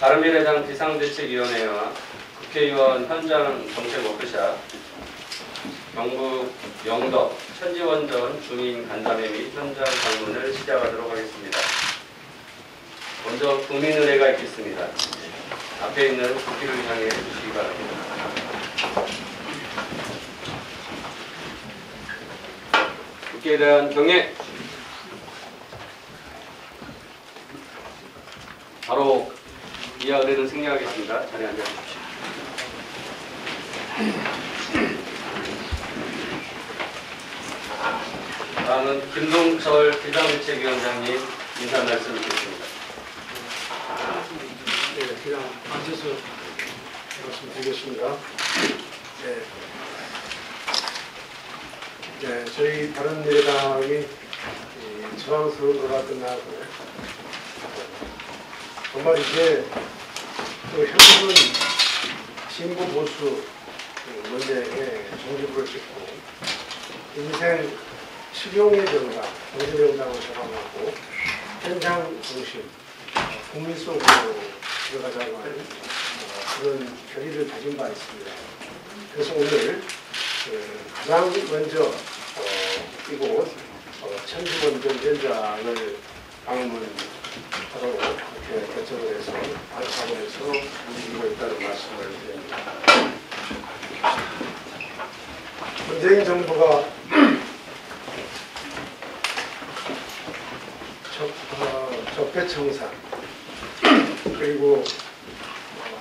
바른미래당 비상대책위원회와 국회의원 현장 정책 워크샵, 경북 영덕 천지원전 주민 간담회 및 현장 방문을 시작하도록 하겠습니다. 먼저 국민의례가 있겠습니다. 앞에 있는 국기를 향해 주시기 바랍니다. 국기에 대한 경례. 바로 이하 의례를 승리하겠습니다. 자리에 앉아주십시오. 다음은 김동철 비상대책위원장님 인사 말씀 드리겠습니다. 네, 그냥 앉아서 말씀드리겠습니다. 네, 저희 바른미래당이 지방선거가 끝나고 정말 이제 그 현실은 진보 보수 문제에 정립을 짓고 인생 실용의 정당, 정신 정당을 정함하고 현장 중심, 국민 속으로 들어가자고 하는 그런 결의를 가진 바 있습니다. 그래서 오늘 가장 먼저 이곳 천지원전 현장을 방문하도록 이렇게 결정을 해서 방문해서 움직이고 있다는 말씀을 드립니다. 문재인 정부가 적폐청산 그리고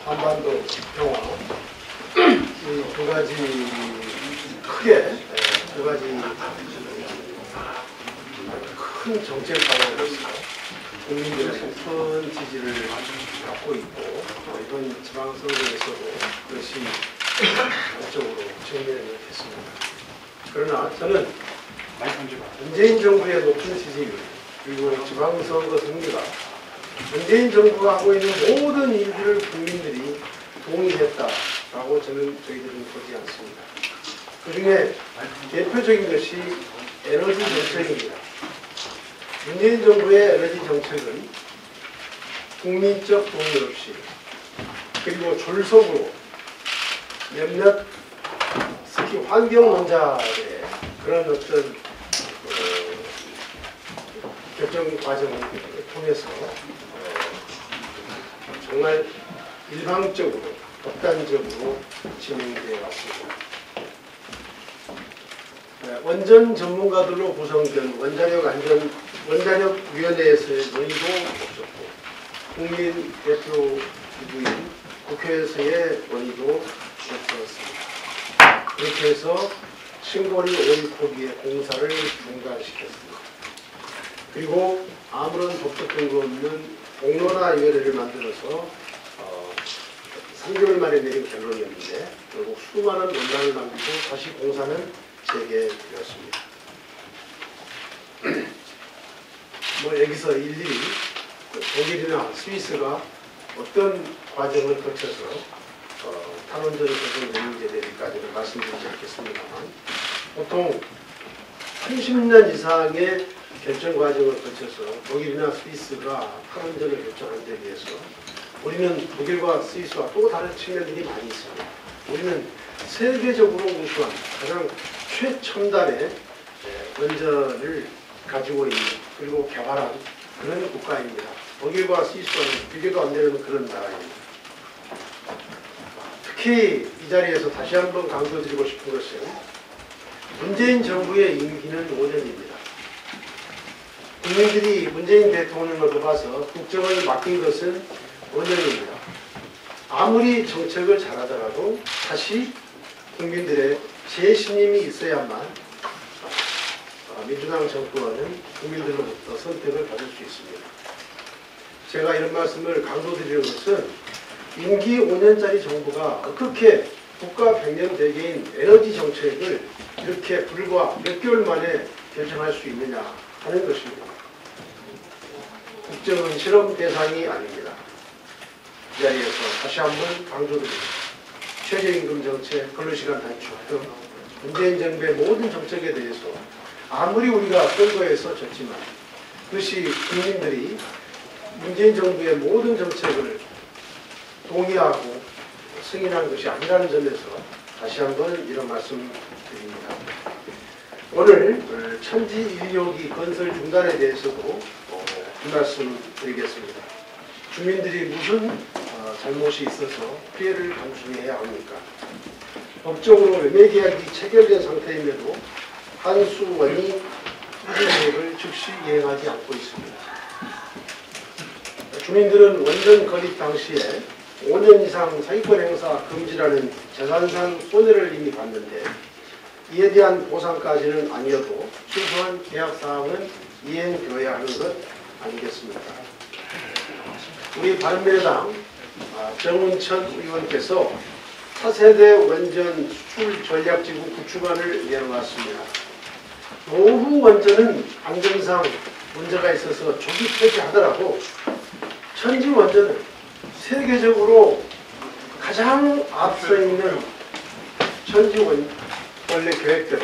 한반도 평화 이 두 가지 크게 두 가지 큰 정책 방향으로서 국민들의 큰 지지를 갖고 있고 이번 지방선거에서도 그것이 전적으로 증명을 했습니다. 그러나 저는 문재인 정부의 높은 지지율 그리고 지방선거 승리가 문재인 정부가 하고 있는 모든 일들을 국민들이 동의했다라고 저희들은 보지 않습니다. 그 중에 대표적인 것이 에너지 정책입니다. 문재인 정부의 에너지 정책은 국민적 동의 없이 그리고 졸속으로 몇몇 특히 환경론자의 그런 어떤 결정 과정을 통해서 정말 일방적으로 독단적으로 진행되어 왔습니다. 원전 전문가들로 구성된 원자력위원회에서의 논의도 없었고 국민 대표 기구인 국회에서의 논의도 없었습니다. 그렇게 해서 신고리 오일 포기의 공사를 중단시켰습니다. 그리고 아무런 법적 근거 없는 공론화위원회를 만들어서 3개월 만에 내린 결론이었는데 결국 수많은 논란을 남기고 다시 공사는 재개되었습니다. 여기서 일일이 독일이나 스위스가 어떤 과정을 거쳐서 탈원전을 결정되는지에 대해서까지는 말씀드리지 않겠습니다만 보통 30년 이상의 결정 과정을 거쳐서 독일이나 스위스가 탈원전을 결정한 데 비해서 우리는 독일과 스위스와 또 다른 측면들이 많이 있습니다. 우리는 세계적으로 우수한 가장 최첨단의 원전을 가지고 있는 그리고 개발한 그런 국가입니다. 독일과 스위스와는 비교도 안 되는 그런 나라입니다. 특히 이 자리에서 다시 한번 강조드리고 싶은 것은 문재인 정부의 임기는 5년입니다. 국민들이 문재인 대통령을 뽑아서 국정을 맡긴 것은 5년입니다. 아무리 정책을 잘하더라도 다시 국민들의 재신임이 있어야만 민주당 정권은 국민들로부터 선택을 받을 수 있습니다. 제가 이런 말씀을 강조드리는 것은 임기 5년짜리 정부가 어떻게 국가 백년대계인 에너지 정책을 이렇게 불과 몇 개월 만에 결정할 수 있느냐 하는 것입니다. 국정은 실험 대상이 아닙니다. 이 자리에서 다시 한번 강조드립니다. 최저임금 정책, 근로시간 단축 등 문재인 정부의 모든 정책에 대해서 아무리 우리가 선거에서 졌지만 그것이 국민들이 문재인 정부의 모든 정책을 동의하고 승인한 것이 아니라는 점에서 다시 한번 이런 말씀 드립니다. 오늘 천지 1호기 건설 중단에 대해서도 한 말씀 드리겠습니다. 주민들이 무슨 잘못이 있어서 피해를 단순히 해야 합니까? 법적으로 매매계약이 체결된 상태임에도 한수원이 투기계획을 즉시 이행하지 않고 있습니다. 주민들은 원전 건립 당시에 5년 이상 사기권 행사 금지라는 재산상 손해를 이미 봤는데 이에 대한 보상까지는 아니어도 최소한 계약사항은 이행되어야 하는 것 아니겠습니까? 우리 바른미래당 정운천 의원께서 차세대 원전 수출 전략지구 구축안을 내놓았습니다. 노후 원전은 안전상 문제가 있어서 조기 폐지하더라도 천지 원전은 세계적으로 가장 앞서 있는 천지 원래 계획대로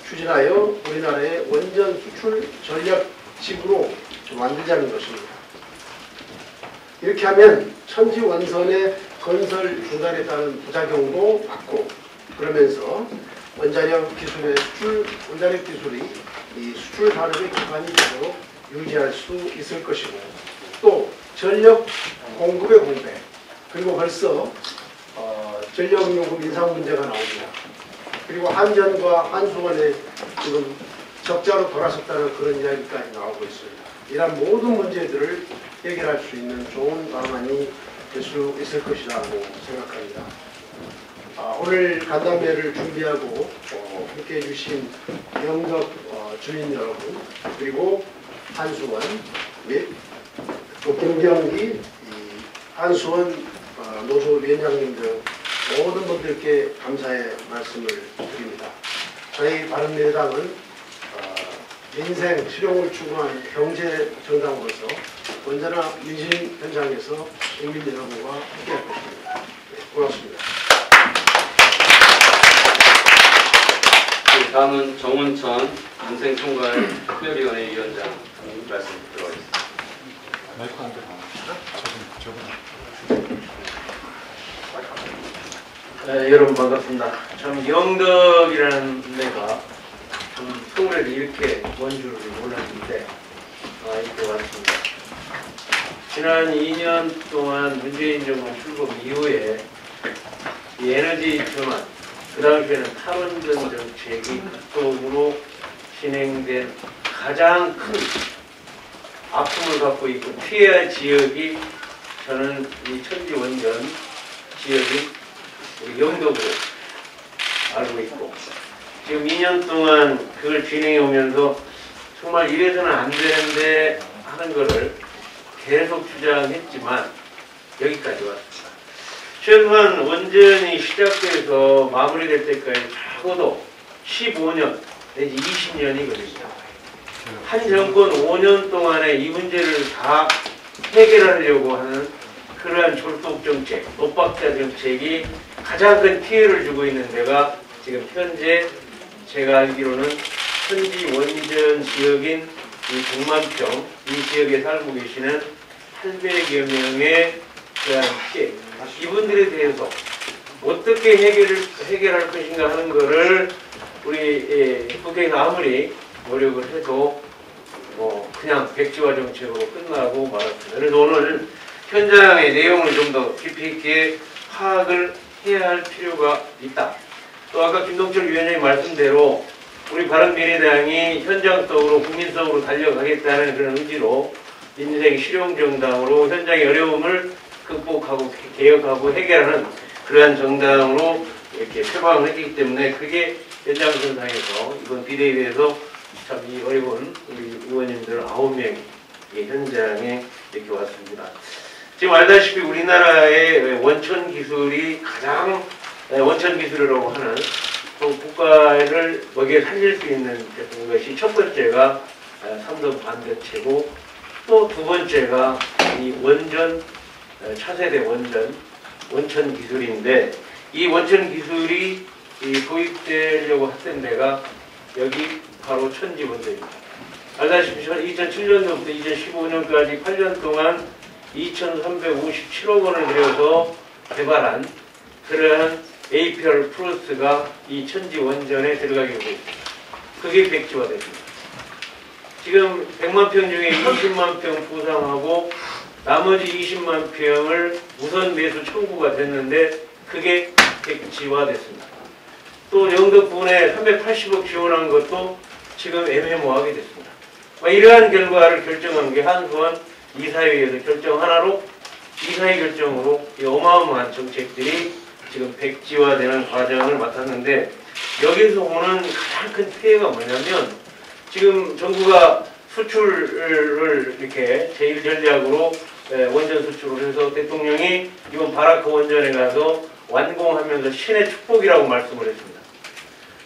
추진하여 우리나라의 원전 수출 전략지구로 만들자는 것입니다. 이렇게 하면 천지 원선의 건설 중단에 따른 부작용도 막고 그러면서 원자력 기술의 원자력 기술이 이 수출 산업의 기반이 되도록 유지할 수 있을 것이고 또 전력 공급의 공백 그리고 벌써 전력요금 인상 문제가 나옵니다. 그리고 한전과 한수원에 지금 적자로 돌아섰다는 그런 이야기까지 나오고 있습니다. 이런 모든 문제들을 해결할 수 있는 좋은 방안이 될 수 있을 것이라고 생각합니다. 오늘 간담회를 준비하고 함께해 주신 영덕 주민 여러분 그리고 한수원 및 또 김경기 한수원 노조위원장님 등 모든 분들께 감사의 말씀을 드립니다. 저희 바른미래당은 민생 실용을 추구한 경제 정당으로서 언제나 민심 현장에서 국민 여러분과 함께할 것입니다. 네, 고맙습니다. 네, 다음은 정운천 민생총괄특별위원회 위원장 말씀 들어가겠습니다. 마이크 안 들어. 네, 여러분 반갑습니다. 참 영덕이라는 데가 참 서울에도 이렇게 먼 줄을 몰랐는데 이렇게 왔습니다. 지난 2년 동안 문재인 정부 출범 이후에 이 에너지 전환, 그 당시에는 탈원전 정책이 극적으로 진행된 가장 큰 아픔을 갖고 있고 피해 지역이 저는 이 천지 원전 지역이 우리 영덕으로 알고 있고 지금 2년 동안 그걸 진행해 오면서 정말 이래서는 안 되는데 하는 거를 계속 주장했지만 여기까지 왔습니다. 최소한 원전이 시작돼서 마무리될 때까지 적어도 15년 내지 20년이 걸립니다. 한 정권 5년 동안에 이 문제를 다 해결하려고 하는 그러한 졸속 정책, 노박자 정책이 가장 큰 피해를 주고 있는 데가 지금 현재 제가 알기로는 천지 원전 지역인 이 100만평 이 지역에 살고 계시는 800여 명의 그런 피해, 이분들에 대해서 어떻게 해결할 것인가 하는 것을 우리 국회에서 아무리 노력을 해도 그냥 백지화 정책으로 끝나고 말았습니다. 그래서 오늘 현장의 내용을 좀 더 깊이 있게 파악을 해야 할 필요가 있다. 또 아까 김동철 위원장님 말씀대로 우리 바른미래당이 현장 속으로 국민 속으로 달려가겠다는 그런 의지로 민생 실용정당으로 현장의 어려움을 극복하고 개혁하고 해결하는 그러한 정당으로 이렇게 표방을 했기 때문에 그게 연장선상에서 이번 비대위에서 참 이 어려운 우리 의원님들 9명이 현장에 이렇게 왔습니다. 지금 알다시피 우리나라의 원천 기술이 가장 원천 기술이라고 하는 또 국가를 거기에 살릴 수 있는 것이 첫 번째가 삼성 반도체고 또 두 번째가 이 원전 차세대 원천 기술인데 이 원천 기술이 도입되려고 했던 데가 여기 바로 천지 원전입니다. 알다시피 2007년도부터 2015년까지 8년 동안 2,357억 원을 들여서 개발한 그러한 APR 플러스가 이 천지 원전에 들어가게 되고 있습니다. 그게 백지화됐습니다. 지금 100만 평 중에 20만 평 부상하고 나머지 20만 평을 우선 매수 청구가 됐는데 그게 백지화됐습니다. 또 영덕 부근에 380억 지원한 것도 지금 애매모호하게 됐습니다. 이러한 결과를 결정한 게 한수원 이사회에서 결정 하나로 이사회 결정으로 이 어마어마한 정책들이 지금 백지화되는 과정을 맡았는데 여기서 오는 가장 큰 피해가 뭐냐면 지금 정부가 수출을 이렇게 제1전략으로 원전 수출을 해서 대통령이 이번 바라크 원전에 가서 완공하면서 신의 축복이라고 말씀을 했습니다.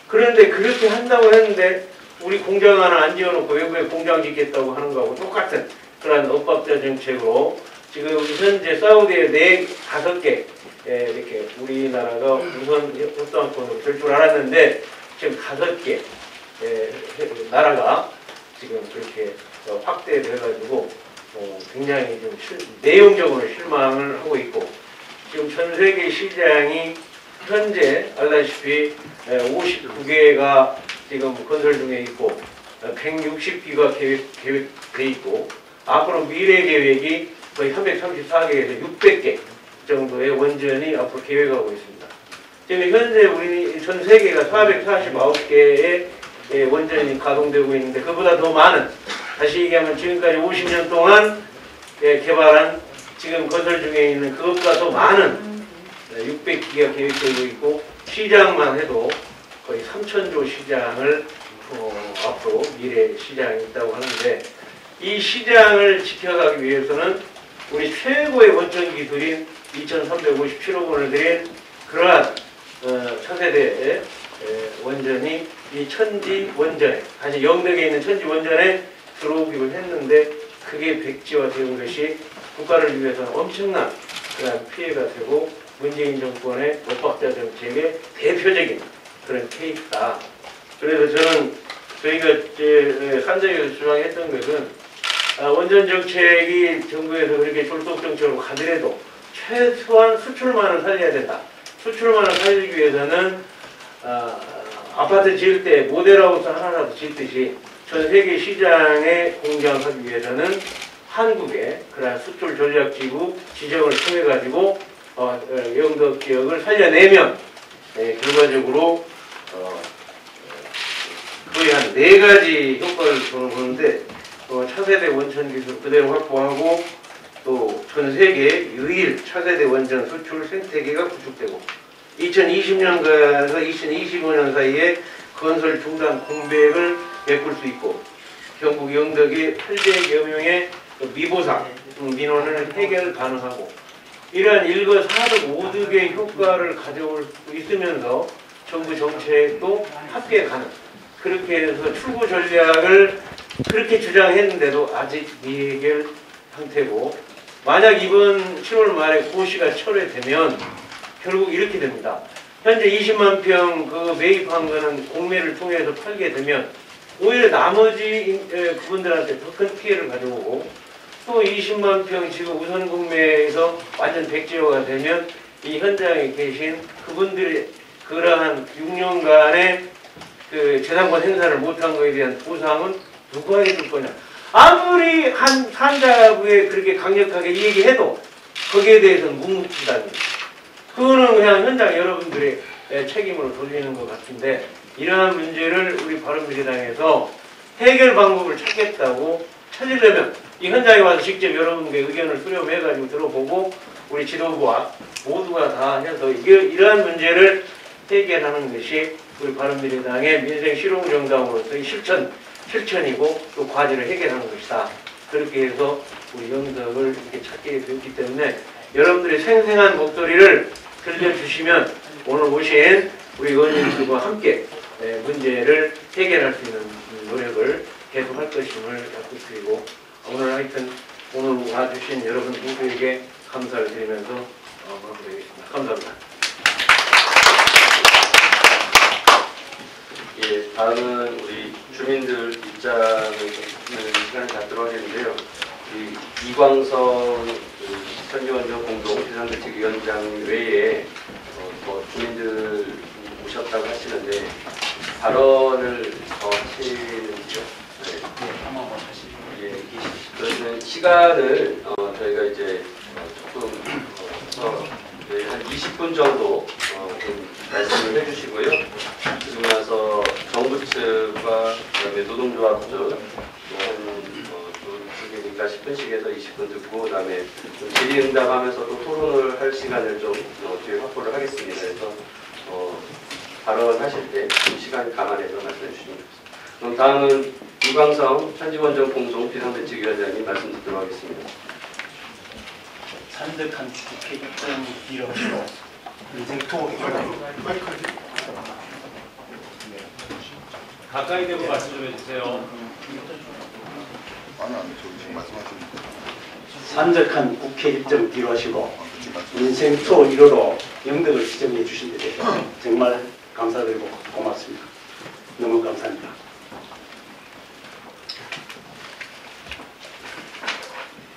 그런데 그렇게 한다고 했는데 우리 공장 하나 안 지어놓고 외국에 공장 짓겠다고 하는 거하고 똑같은 그런 엇박자 정책으로 지금 현재 사우디에 5개 이렇게 우리나라가 우선 협상권으로 될 줄 알았는데 지금 5개 나라가 지금 그렇게 확대돼가지고 굉장히 좀 내용적으로 실망을 하고 있고 지금 전 세계 시장이 현재 알다시피 59개가 지금 건설 중에 있고 160기가 계획돼 있고 앞으로 미래 계획이 거의 334개에서 600개 정도의 원전이 앞으로 계획하고 있습니다. 지금 현재 우리 전 세계가 449개의 원전이 가동되고 있는데 그보다 더 많은 다시 얘기하면 지금까지 50년 동안 개발한 지금 건설 중에 있는 그것보다 더 많은 600기가 계획되고 있고 시장만 해도 거의 3,000조 시장을 앞으로 미래 시장이 있다고 하는데 이 시장을 지켜가기 위해서는 우리 최고의 원전 기술인 2,357억 원을 들인 그러한 차세대 원전이 이 천지 원전에 다시 영덕에 있는 천지 원전에 들어오기로 했는데 그게 백지화된 것이 국가를 위해서는 엄청난 그런 피해가 되고 문재인 정권의 엇박자 정책의 대표적인 그런 케이스다. 그래서 저는 저희가 산자에서 주장했던 것은 원전 정책이 정부에서 그렇게 졸속 정책으로 가더라도 최소한 수출만을 살려야 된다. 수출만을 살리기 위해서는 아파트 지을 때 모델하우스 하나라도 짓듯이 전 세계 시장에 공략하기 위해서는 한국의 그런 수출 전략지구 지정을 통해 가지고 영덕 지역을 살려내면 결과적으로 거의 한 4가지 효과를 보는데 차세대 원전 기술 그대로 확보하고 또 전 세계 유일 차세대 원전 수출 생태계가 구축되고 2020년에서 2025년 사이에 건설 중단 공백을 메꿀 수 있고 경북 영덕이 800여 명의 미보상 민원을 해결 가능하고 이러한 일거사득 모두의 효과를 가져올 수 있으면서 정부 정책도 합계 가능 그렇게 해서 출구 전략을 그렇게 주장했는데도 아직 미해결 상태고 만약 이번 7월 말에 고시가 철회되면 결국 이렇게 됩니다. 현재 20만 평 그 매입한 거는 공매를 통해서 팔게 되면 오히려 나머지 그분들한테 더 큰 피해를 가져오고 또 20만 평 지금 우선 공매에서 완전 백지화가 되면 이 현장에 계신 그분들의 그러한 6년간의 그 재산권 행사를 못한 것에 대한 보상은 누가 해줄 거냐. 아무리 한 산자부에 그렇게 강력하게 얘기해도 거기에 대해서는 묵묵부답입니다. 그거는 그냥 현장 여러분들의 책임으로 돌리는 것 같은데 이러한 문제를 우리 바른미래당에서 해결 방법을 찾겠다고 찾으려면 이 현장에 와서 직접 여러분의 의견을 수렴해가지고 들어보고 우리 지도부와 모두가 다 해서 이러한 문제를 해결하는 것이 우리 바른미래당의 민생 실용정당으로서의 실천이고 또 과제를 해결하는 것이다. 그렇게 해서 우리 영덕을 이렇게 찾게 되었기 때문에 여러분들의 생생한 목소리를 들려주시면 오늘 오신 우리 의원님들과 함께 문제를 해결할 수 있는 노력을 계속할 것임을 약속드리고 오늘 하여튼 오늘 와주신 여러분 모두에게 감사를 드리면서 마무리하겠습니다. 감사합니다. 예, 다음은 우리 주민들 입장을 듣는 시간을 갖도록 하겠는데요. 이광선 천지원정 공동 비상대책위원장 외에 뭐 주민들 오셨다고 하시는데 발언을 더 하시는지요? 네. 예, 그러면 시간을 저희가 이제 조금 한 20분 정도 좀 말씀을 해주시고요. 그리고 나서 정부 측과 그다음에 노동조합 쪽 두 개니까 10분씩에서 20분 듣고 그다음에 좀 질의응답하면서 또 토론을 할 시간을 좀 뒤에 확보를 하겠습니다. 그래서 발언하실 때 좀 시간 감안해서 말씀해 주시면 좋겠습니다. 그럼 다음은 유광성 천지원정 공동 비상대책위원장님 말씀 듣도록 하겠습니다. 산적한 국회 입장 이뤄지고 인생 투옥이 가까이 대고 말씀 좀 해주세요. 산적한 국회 입장 뒤로하시고 인생 투옥 1호로 영덕을 지정해 주신 데 대해서 정말 감사드리고 고맙습니다. 너무 감사합니다.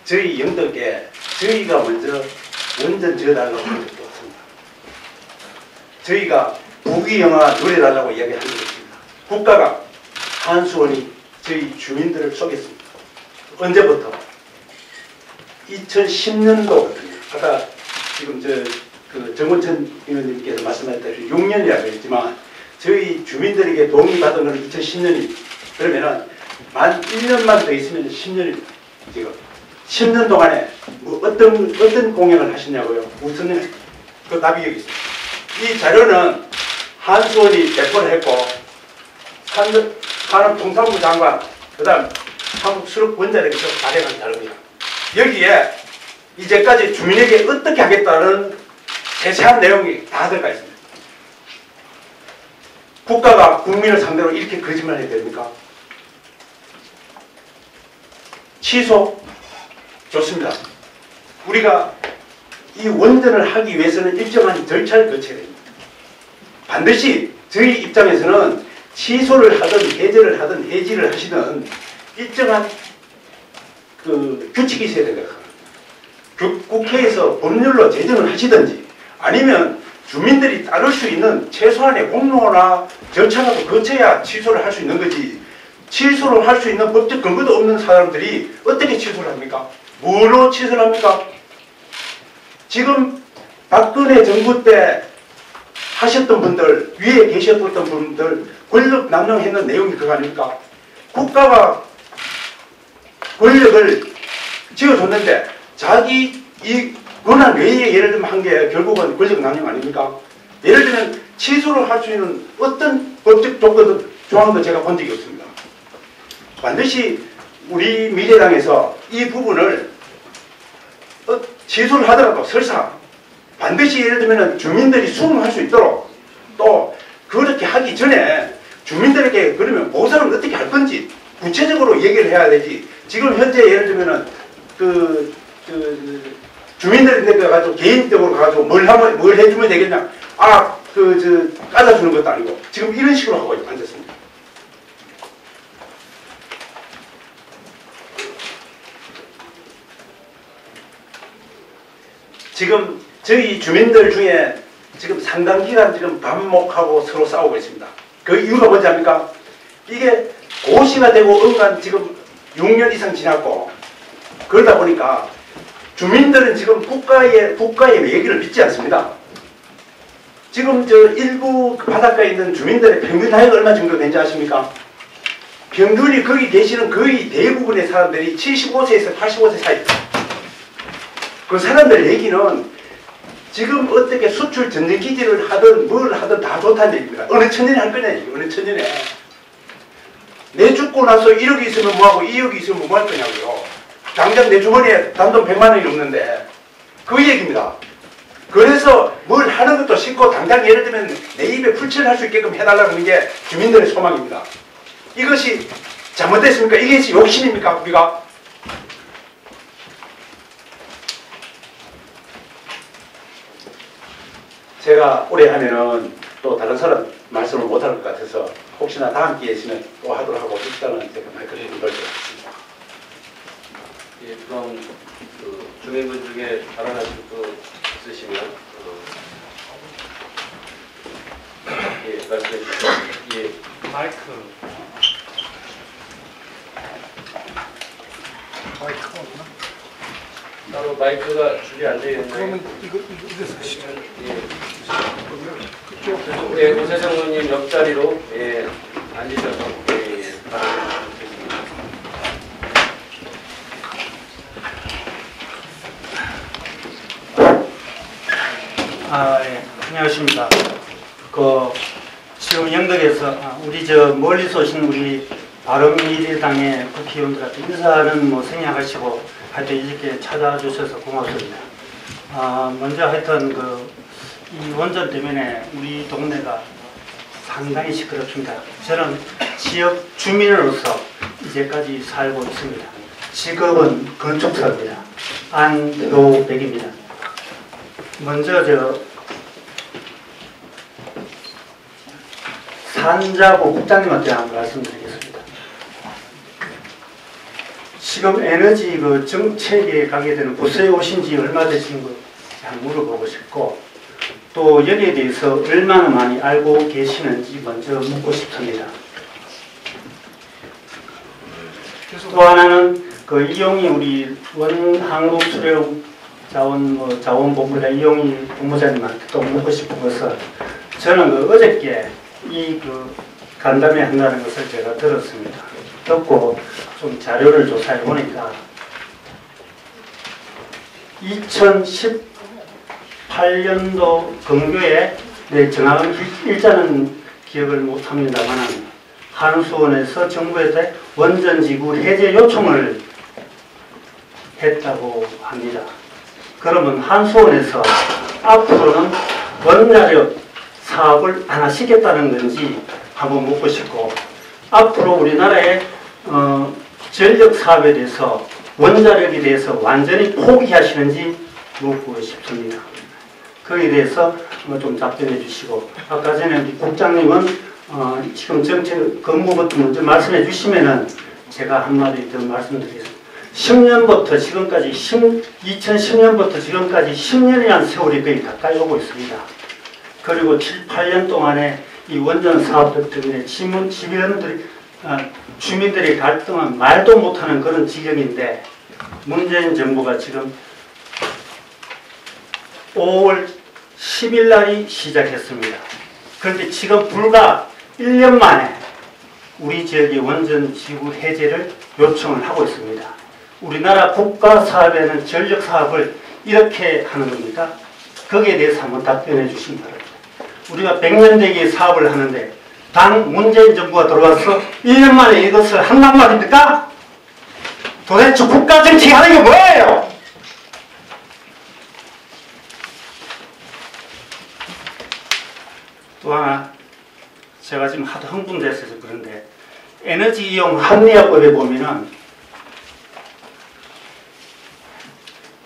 저희 영덕에 저희가 먼저 원전 지어달라고 한 적도 없습니다. 저희가 부귀영화 누려달라고 이야기한 적이 없습니다. 국가가 한수원이 저희 주민들을 속였습니다. 언제부터? 2010년도거든요. 아까 지금 정원천 의원님께서 말씀하셨다시피 6년이라고 했지만 저희 주민들에게 도움이 받은 건 2010년입니다. 그러면은 만 1년만 더 있으면 10년입니다. 지금 10년 동안에 뭐 어떤 공약을 하셨냐고요? 우선은 그 답이 여기 있습니다. 이 자료는 한수원이 배포를 했고 산업통상부 장관 그다음 한국수력원자력에서 발행한 자료입니다. 여기에 이제까지 주민에게 어떻게 하겠다는 세세한 내용이 다 들어가 있습니다. 국가가 국민을 상대로 이렇게 거짓말 해야 됩니까? 취소 좋습니다. 우리가 이 원전을 하기 위해서는 일정한 절차를 거쳐야 됩니다. 반드시 저희 입장에서는 취소를 하든 해제를 하든 해지를 하시든 일정한 그 규칙이 있어야 된다. 국회에서 법률로 제정을 하시든지 아니면 주민들이 따를 수 있는 최소한의 공로나 절차라도 거쳐야 취소를 할 수 있는 거지. 취소를 할 수 있는 법적 근거도 없는 사람들이 어떻게 취소를 합니까? 뭐로 취소를 합니까? 지금 박근혜 정부 때 하셨던 분들, 위에 계셨던 분들 권력 남용했는 내용이 그거 아닙니까? 국가가 권력을 쥐어줬는데 자기 이 권한 외에 예를 들면 한 게 결국은 권력 남용 아닙니까? 예를 들면 취소를 할 수 있는 어떤 법적 조항도 제가 본 적이 없습니다. 반드시 우리 미래당에서 이 부분을 취소를 하더라도 설사 반드시 예를 들면 주민들이 수긍할 수 있도록 또 그렇게 하기 전에 주민들에게 그러면 보상을 어떻게 할 건지 구체적으로 얘기를 해야 되지. 지금 현재 예를 들면은 주민들한테 가가지고 개인적으로 가가지고 뭘 해주면 되겠냐. 까다주는 것도 아니고 지금 이런 식으로 하고 앉았습니다. 지금 저희 주민들 중에 지금 상당 기간 지금 반목하고 서로 싸우고 있습니다. 그 이유가 뭔지 압니까? 이게 고시가 되고 언간 지금 6년 이상 지났고 그러다 보니까 주민들은 지금 국가의 얘기를 믿지 않습니다. 지금 일부 바닷가에 있는 주민들의 평균 나이가 얼마 정도 되는지 아십니까? 평균이 거기 계시는 거의 대부분의 사람들이 75세에서 85세 사이. 그 사람들 얘기는 지금 어떻게 수출 전쟁기지를 하든 뭘 하든 다 좋다는 얘기입니다. 어느 천년에 할 거냐 이게 어느 천년에. 내 죽고 나서 1억이 있으면 뭐하고 2억이 있으면 뭐 할 거냐고요. 당장 내 주머니에 단돈 100만 원이 없는데 그 얘기입니다. 그래서 뭘 하는 것도 싫고 당장 예를 들면 내 입에 풀칠을 할 수 있게끔 해달라는 하는 게 주민들의 소망입니다. 이것이 잘못됐습니까? 이게 욕심입니까? 우리가? 제가 오래 하면은 또 다른 사람 말씀을 못할 것 같아서 혹시나 다음 기회에 있으면 또 하도록 하고 일단은 제가 마이크를 좀 돌리겠습니다. 예, 그럼 주민분 중에 발언하실 분 있으시면 예, 말씀해 주시죠. 예. 마이크. 따로 마이크가 준비 안 되어 있는데. 그러면 이거 쓰시죠. 예. 예, 오세정 의원님 옆자리로 예, 앉으셔서 예, 발언해 주시겠습니다. 예, 안녕하십니까. 지금 영덕에서 우리 멀리서 오신 우리 바른미래당의 국회의원들한테 인사는 뭐 생략하시고 하여튼 이렇게 찾아주셔서 고맙습니다. 먼저 하여튼 이 원전 때문에 우리 동네가 상당히 시끄럽습니다. 저는 지역 주민으로서 이제까지 살고 있습니다. 직업은 건축사입니다. 안효백입니다. 먼저 산자부 국장님한테 한번 말씀드리겠습니다. 지금 에너지 정책에 가게 되는 부서에 오신 지 얼마 되신 거 한번 물어보고 싶고, 또 여기에 대해서 얼마나 많이 알고 계시는지 먼저 묻고 싶습니다. 또 하나는 이용희 우리 원한국수력자원본부장 이용희 본부장님한테 또 묻고 싶은 것은, 저는 어저께 간담회 한다는 것을 제가 들었습니다. 듣고 좀 자료를 조사해 보니까 2018년도 근교에 정확한 일자는 기억을 못합니다만 한수원에서 정부에 원전지구 해제 요청을 했다고 합니다. 그러면 한수원에서 앞으로는 원자력 사업을 안 하시겠다는 건지 한번 묻고 싶고, 앞으로 우리나라의 전력 사업에 대해서 원자력에 대해서 완전히 포기하시는지 묻고 싶습니다. 거기에 대해서 좀 답변해 주시고, 아까 전에 국장님은 지금 정책 근무부터 먼저 말씀해 주시면은 제가 한마디 더 말씀드리겠습니다. 10년부터 지금까지 2010년부터 지금까지 10년이라는 세월이 거의 가까이 오고 있습니다. 그리고 7, 8년 동안에 이 원전 사업들 때문에 주민들이 갈등한 말도 못하는 그런 지경인데, 문재인 정부가 지금 5월 10일 날이 시작했습니다. 그런데 지금 불과 1년 만에 우리 지역의 원전 지구 해제를 요청을 하고 있습니다. 우리나라 국가 사업에는 전력 사업을 이렇게 하는 겁니까? 거기에 대해서 한번 답변해 주시기 바랍니다. 우리가 100년 대기 사업을 하는데 당 문재인 정부가 들어와서 1년 만에 이것을 한단 말입니까? 도대체 국가 정치하는 게 뭐예요? 또 하나, 제가 지금 하도 흥분돼서 그런데, 에너지 이용 합리화법에 보면은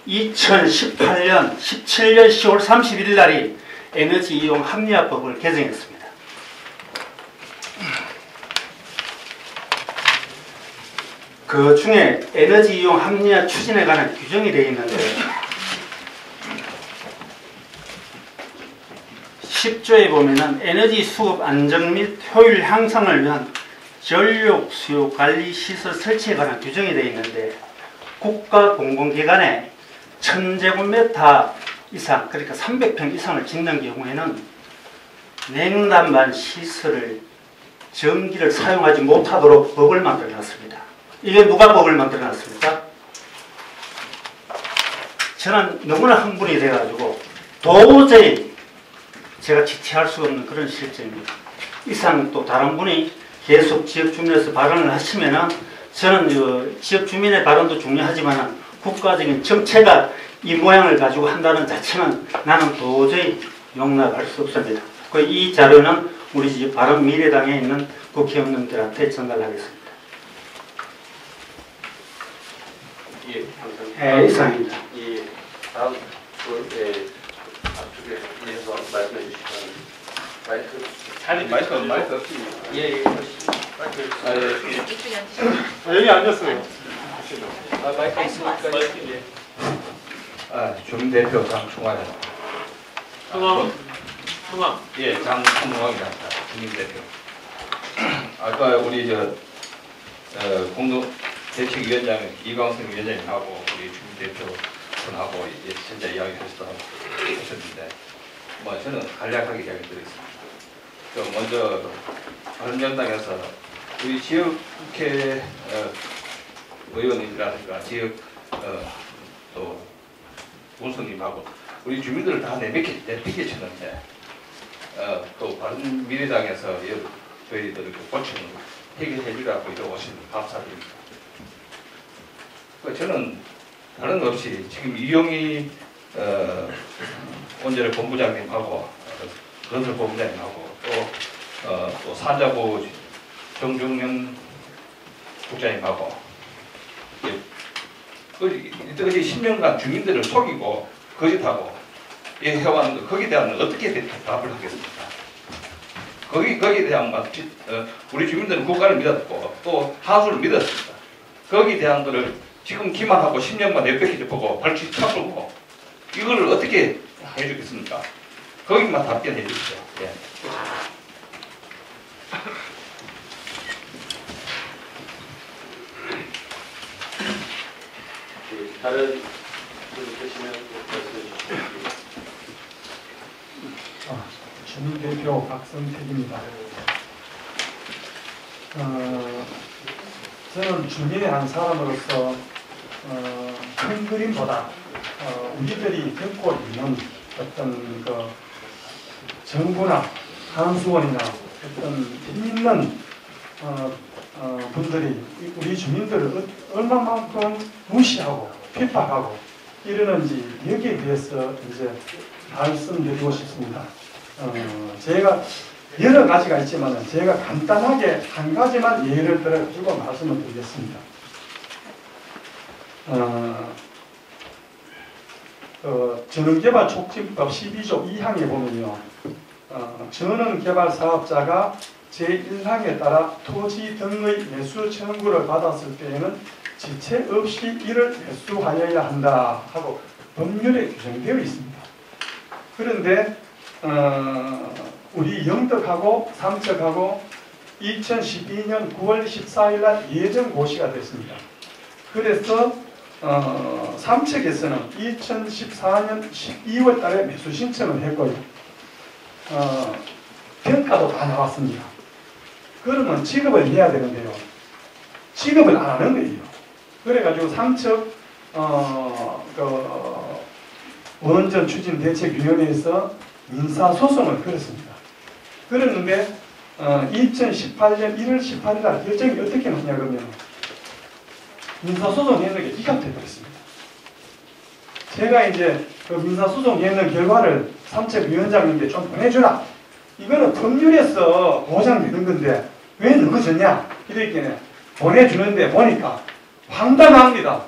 2018년 17년 10월 31일 날이 에너지 이용 합리화법을 개정했습니다. 그 중에 에너지 이용 합리화 추진에 관한 규정이 되어 있는데, 10조에 보면은 에너지 수급 안정 및 효율 향상을 위한 전력 수요 관리 시설 설치에 관한 규정이 되어 있는데, 국가 공공기관에 1000제곱미터 이상, 그러니까 300평 이상을 짓는 경우에는 냉난방 시설을 전기를 사용하지 못하도록 법을 만들어 놨습니다. 이게 누가 법을 만들어 놨습니까? 저는 너무나 흥분이 돼가지고 도저히 제가 지체할 수 없는 그런 실정입니다. 이상 또 다른 분이 계속 지역 주민에서 발언을 하시면은, 저는 지역 주민의 발언도 중요하지만 국가적인 정체가 이 모양을 가지고 한다는 자체는 나는 도저히 용납할 수 없습니다. 이 자료는 우리 집 바른미래당에 있는 국회의원들한테 전달하겠습니다. 예, 감사합니다. 이상입니다. 예, 다음 앞쪽에 이어서 말씀해 주시기 바랍니다. 마이크 없습니다. 예. 여기 앉았어요. 마이크 있으니까. 마이크, 예. 주민대표 장충환입니다. 충암. 예, 장충환입니다. 주민대표. 아까 우리 공동 대책위원장 이광성 위원장님하고 우리 주민대표분하고 진짜 이야기하셨는데 저는 간략하게 이야기 드리겠습니다. 먼저 바른정당에서 우리 지역국회 의원님이라든가 지역 또 군수님하고 우리 주민들을 다 내비게 쳤는데 또 바른미래당에서 저희들 고충을 해결해 주라고 이러고 오신 감사드립니다. 저는 다른 것 없이 지금 이용희 원자력 본부장님하고 건설 본부장님하고 또 산자부 정중영 국장님하고 이때까지 10년간 주민들을 속이고 거짓하고 해왔는데 거기에 대한 어떻게 답을 하겠습니까? 거기에 대한 우리 주민들은 국가를 믿었고 또 하수를 믿었습니다. 거기에 대한 거를 지금 기만하고 10년만 내빼기를 보고 발치 차고 이거를 어떻게 해주겠습니까? 거기만 답변해 주시죠. 예. 다른 분들 계시면 말씀해 주시죠. 주민대표 박성택입니다. 저는 주민의 한 사람으로서 큰 그림보다 우리들이 겪고 있는 어떤 정부나 한수원이나 어떤 힘있는 분들이 우리 주민들을 얼마만큼 무시하고 핍박하고 이러는지 여기에 대해서 이제 말씀드리고 싶습니다. 제가 여러 가지가 있지만 제가 간단하게 한 가지만 예를 들어가지고 말씀을 드리겠습니다. 전원개발촉진법 12조 2항에 보면요. 전원개발사업자가 제1항에 따라 토지 등의 매수 청구를 받았을 때에는 지체 없이 이를 매수하여야 한다 하고 법률에 규정되어 있습니다. 그런데 우리 영덕하고 삼척하고 2012년 9월 14일 날 예정 고시가 됐습니다. 그래서 삼척에서는 2014년 12월 달에 매수 신청을 했고요. 평가도 다 나왔습니다. 그러면 취급을 해야 되는데요. 취급을 안 하는 거예요. 그래가지고 삼척 원전 추진 대책위원회에서 민사소송을 걸었습니다. 그랬는데 2018년 1월 18일 날 결정이 어떻게 나냐 그러면 민사소송 했는 게 기각돼 버렸습니다. 제가 이제 그 민사소송 했는 결과를 삼척위원장님께 좀 보내주라. 이거는 법률에서 보장되는 건데 왜 넘어졌냐 이렇게 보내주는데 보니까 황당합니다.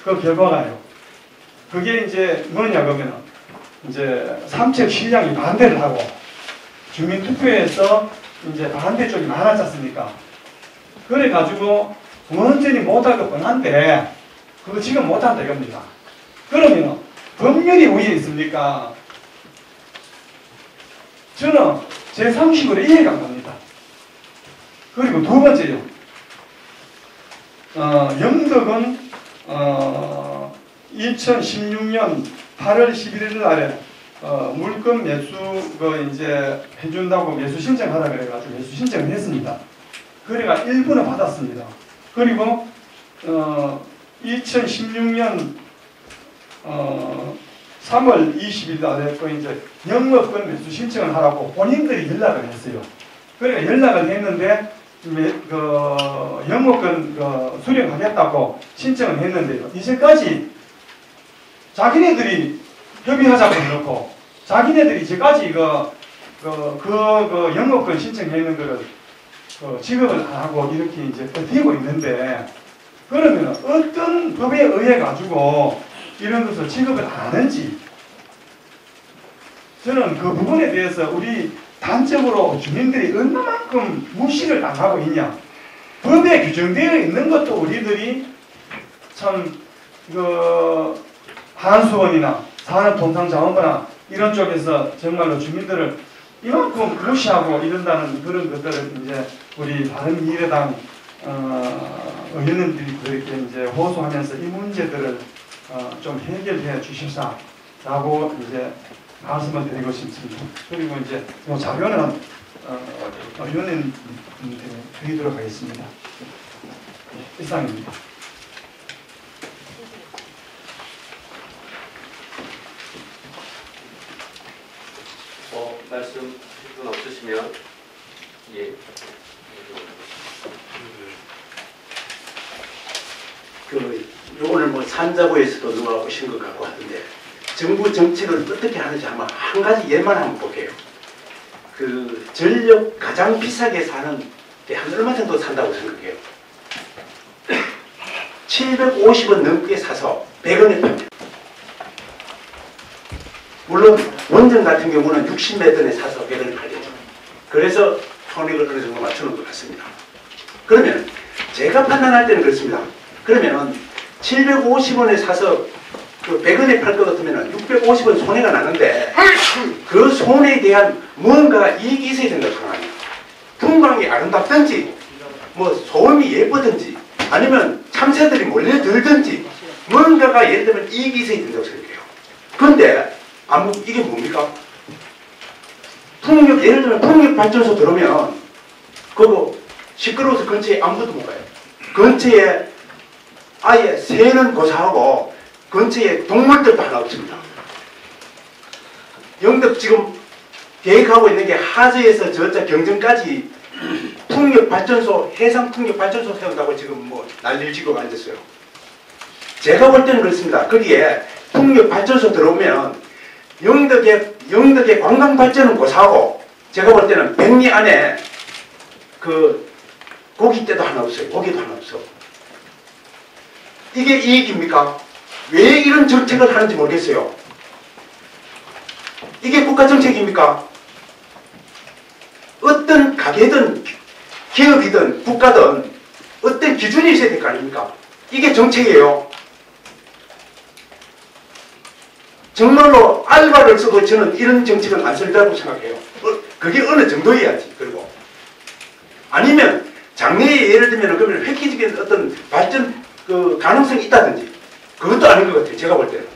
그 결과가요. 그게 이제 뭐냐 그러면 이제 삼척시장이 반대를 하고 주민투표에서 이제 반대 쪽이 많았지 않습니까? 그래가지고 원전이 못할 것 뻔한데 그거 지금 못한다 이겁니다. 그러면 법률이 위에 있습니까? 저는 제 상식으로 이해가 안 갑니다. 그리고 두 번째요. 영덕은 2016년 8월 11일 날에 물건 매수 이제 해준다고 매수 신청하라 그래가지고 매수 신청을 했습니다. 그래가 일부는 받았습니다. 그리고 2016년 3월 20일 날에 또 이제 영업권 매수 신청을 하라고 본인들이 연락을 했어요. 그러니까 연락을 했는데 영업권 수령하겠다고 신청을 했는데요. 이제까지 자기네들이 협의하자고 해놓고 자기네들이 이제까지 영업권 신청했는 거를 지급을 안 하고 이렇게 이제 버티고 있는데 그러면 어떤 법에 의해 가지고 이런 것을 지급을 안 하는지 저는 그 부분에 대해서 우리 단적으로 주민들이 얼마만큼 무시를 당하고 있냐. 법에 규정되어 있는 것도 우리들이 참 한수원이나 산업통상자원부나 이런 쪽에서 정말로 주민들을 이만큼 무시하고 이런다는 그런 것들을 이제 우리 바른미래당 의원님들이 그렇게 이제 호소하면서 이 문제들을 좀 해결해 주십사라고 이제 말씀을 드리고 싶습니다. 그리고 이제 뭐 자료는 의원님 드리도록 하겠습니다. 이상입니다. 말씀하실 분 없으시면 예. 오늘 뭐 산자부에서도 누가 오신 것 같고 하던데 정부 정책을 어떻게 하는지 한번 한 가지 예만 한번 볼게요. 그 전력 가장 비싸게 사는 데 한 얼마 정도 산다고 생각해요? 750원 넘게 사서 100원에 팝니다. 물론 원전 같은 경우는 60매던에 사서 100원에 팔겠죠. 그래서 손익을 어느 정도 맞추는 것 같습니다. 그러면 제가 판단할 때는 그렇습니다. 그러면은 750원에 사서 그 100원에 팔 것 같으면 650원 손해가 나는데 그 손해에 대한 뭔가 이익이 있어야 된다고 생각합니다. 풍광이 아름답든지 뭐 소음이 예쁘든지 아니면 참새들이 몰려들든지 뭔가가 예를 들면 이익이 있어야 된다고 생각해요. 그런데 이게 뭡니까? 예를 들면 풍력발전소 들어오면 그거 시끄러워서 근처에 아무도 못 가요. 근처에 아예 새는 고사하고 근처에 동물들도 하나 없습니다. 영덕 지금 계획하고 있는 게 하저에서 저자 경정까지 풍력발전소, 해상풍력발전소 세운다고 지금 뭐 난리를 지고 앉았어요. 제가 볼 때는 그렇습니다. 거기에 풍력발전소 들어오면 영덕의 관광발전은 고사하고 제가 볼 때는 백리 안에 그 고깃대도 하나 없어요. 고기도 하나 없어. 이게 이익입니까? 왜 이런 정책을 하는지 모르겠어요. 이게 국가정책입니까? 어떤 가게든 기업이든 국가든 어떤 기준이 있어야 될 거 아닙니까? 이게 정책이에요. 정말로 알바를 쓰고 저는 이런 정책은 안 쓸다고 생각해요. 그게 어느 정도여야지. 그리고 아니면 장래에 예를 들면 그러면 획기적인 어떤 발전 그 가능성이 있다든지 그것도 아닌 것 같아요. 제가 볼 때는.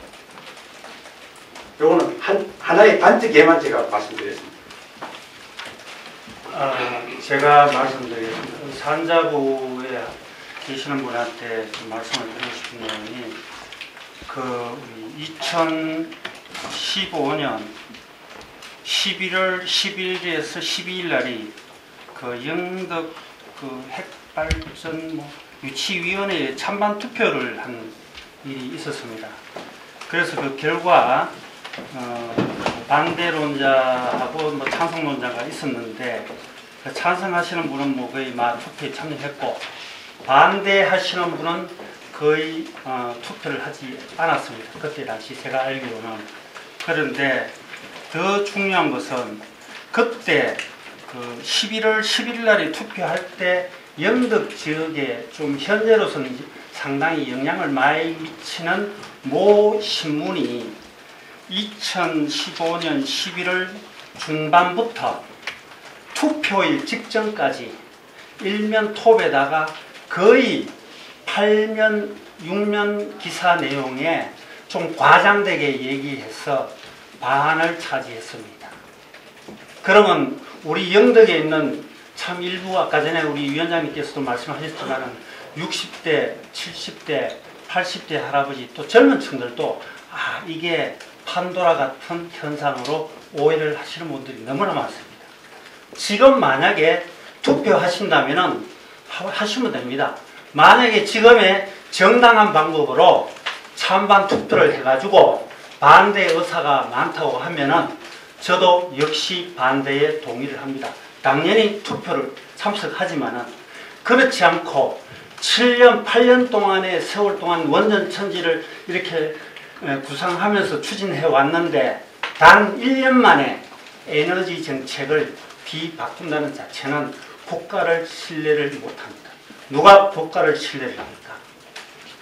요거는 하나의 단적 예만 제가 말씀드렸습니다. 제가 말씀드린 산자부에 계시는 분한테 좀 말씀을 드리고 싶은 내용이 우리 2015년 11월 11일에서 12일 날이 영덕 핵발전 유치위원회에 찬반 투표를 한 일이 있었습니다. 그래서 그 결과 반대론자하고 찬성론자가 있었는데 찬성하시는 분은 거의 투표에 참여했고 반대하시는 분은 거의 투표를 하지 않았습니다. 그때 당시 제가 알기로는. 그런데 더 중요한 것은 그때 11월 11일 날에 투표할 때 영덕 지역에 좀 현재로서는 상당히 영향을 많이 미치는 모 신문이 2015년 11월 중반부터 투표일 직전까지 일면 톱에다가 거의 8면, 6면 기사 내용에 좀 과장되게 얘기해서 반을 차지했습니다. 그러면 우리 영덕에 있는 참 일부 아까 전에 우리 위원장님께서도 말씀하셨지만 60대, 70대, 80대 할아버지 또 젊은 층들도 이게 판도라 같은 현상으로 오해를 하시는 분들이 너무나 많습니다. 지금 만약에 투표하신다면 하시면 됩니다. 만약에 지금의 정당한 방법으로 찬반 투표를 해가지고 반대 의사가 많다고 하면은 저도 역시 반대에 동의를 합니다. 당연히 투표를 참석하지만은 그렇지 않고 7년, 8년 동안의 세월 동안 원전 천지를 이렇게 구상하면서 추진해 왔는데 단 1년 만에 에너지 정책을 뒤바꾼다는 자체는 국가를 신뢰를 못합니다. 누가 국가를 신뢰를 합니까?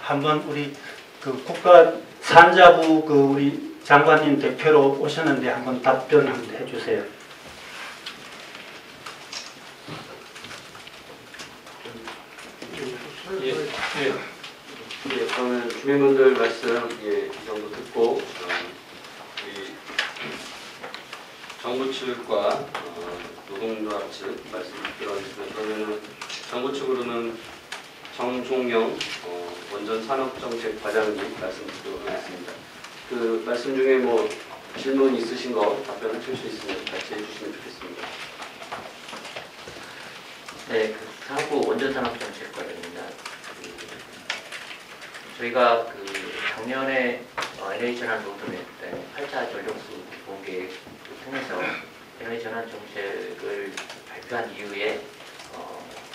한번 우리 국가 산자부 우리 장관님 대표로 오셨는데 한번 답변 한번 해주세요. 그러면 주민분들 말씀 이 정도 듣고 우리 정부 측과 노동조합 측 말씀 들어가겠습니다. 그러면 정부 측으로는 정종영 원전산업정책과장님 말씀 듣도록 하겠습니다. 그 말씀 중에 뭐 질문 있으신 거 답변하실 수 있으면 같이 해주시면 좋겠습니다. 네, 산업부 원전산업정책과장입니다. 저희가 작년에 에너지전환 로드맵 때 8차 전력수 공개 통해서 에너지전환 정책을 발표한 이후에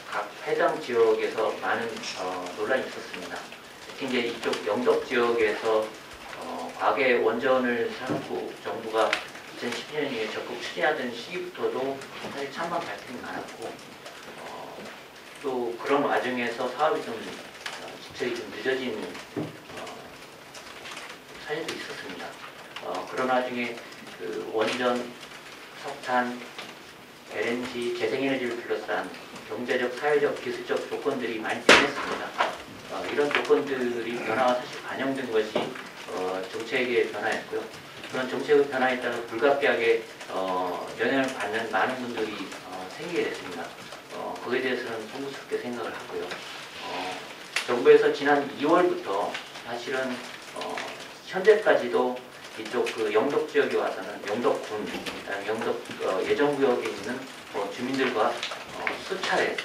각 해당 지역에서 많은 논란이 있었습니다. 특히 이제 이쪽 영덕 지역에서 과거에 원전을 산업부 정부가 2010년에 적극 추진하던 시기부터도 사실 찬반 갈등이 많았고 또 그런 와중에서 사업이 좀 집행이 좀 늦어진 사례도 있었습니다. 그런 와중에 그 원전, 석탄, LNG, 재생에너지를 비롯한 경제적, 사회적, 기술적 조건들이 많이 변했습니다. 이런 조건들이 변화가 사실 반영된 것이 정책의 변화였고요. 그런 정책의 변화에 따라 불가피하게 영향을 받는 많은 분들이 생기게 됐습니다. 거기에 대해서는 송구스럽게 생각을 하고요. 정부에서 지난 2월부터 사실은 현재까지도 이쪽 그 영덕 지역에 와서는 영덕군, 영덕 예정구역에 있는 주민들과 수차례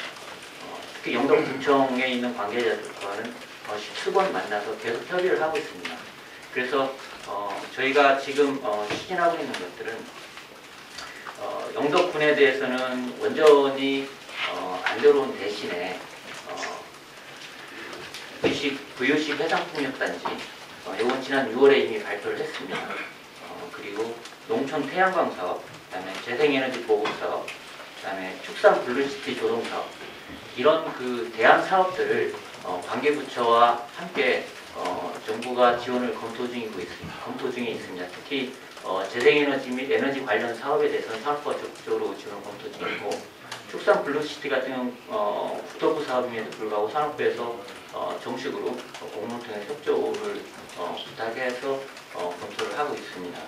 특히 영덕군청에 있는 관계자들과는 17번 만나서 계속 협의를 하고 있습니다. 그래서 저희가 지금 추진하고 있는 것들은 영덕군에 대해서는 원전이 안 들어온 대신에 VOC 해상풍력단지 이건 지난 6월에 이미 발표를 했습니다. 그리고 농촌 태양광 사업, 그다음에 재생에너지 보급 사업, 그다음에 축산 블루시티 조성 사업 이런 그 대안 사업들을 관계부처와 함께 정부가 지원을 검토 중에 있습니다. 특히 재생에너지 및 에너지 관련 사업에 대해서는 산업부가 적극적으로 지원 검토 중이고 축산 블루시티 같은 경우 국토부 사업임에도 불구하고 산업부에서 정식으로 공무원 통해 협조를 부탁해서 검토를 하고 있습니다.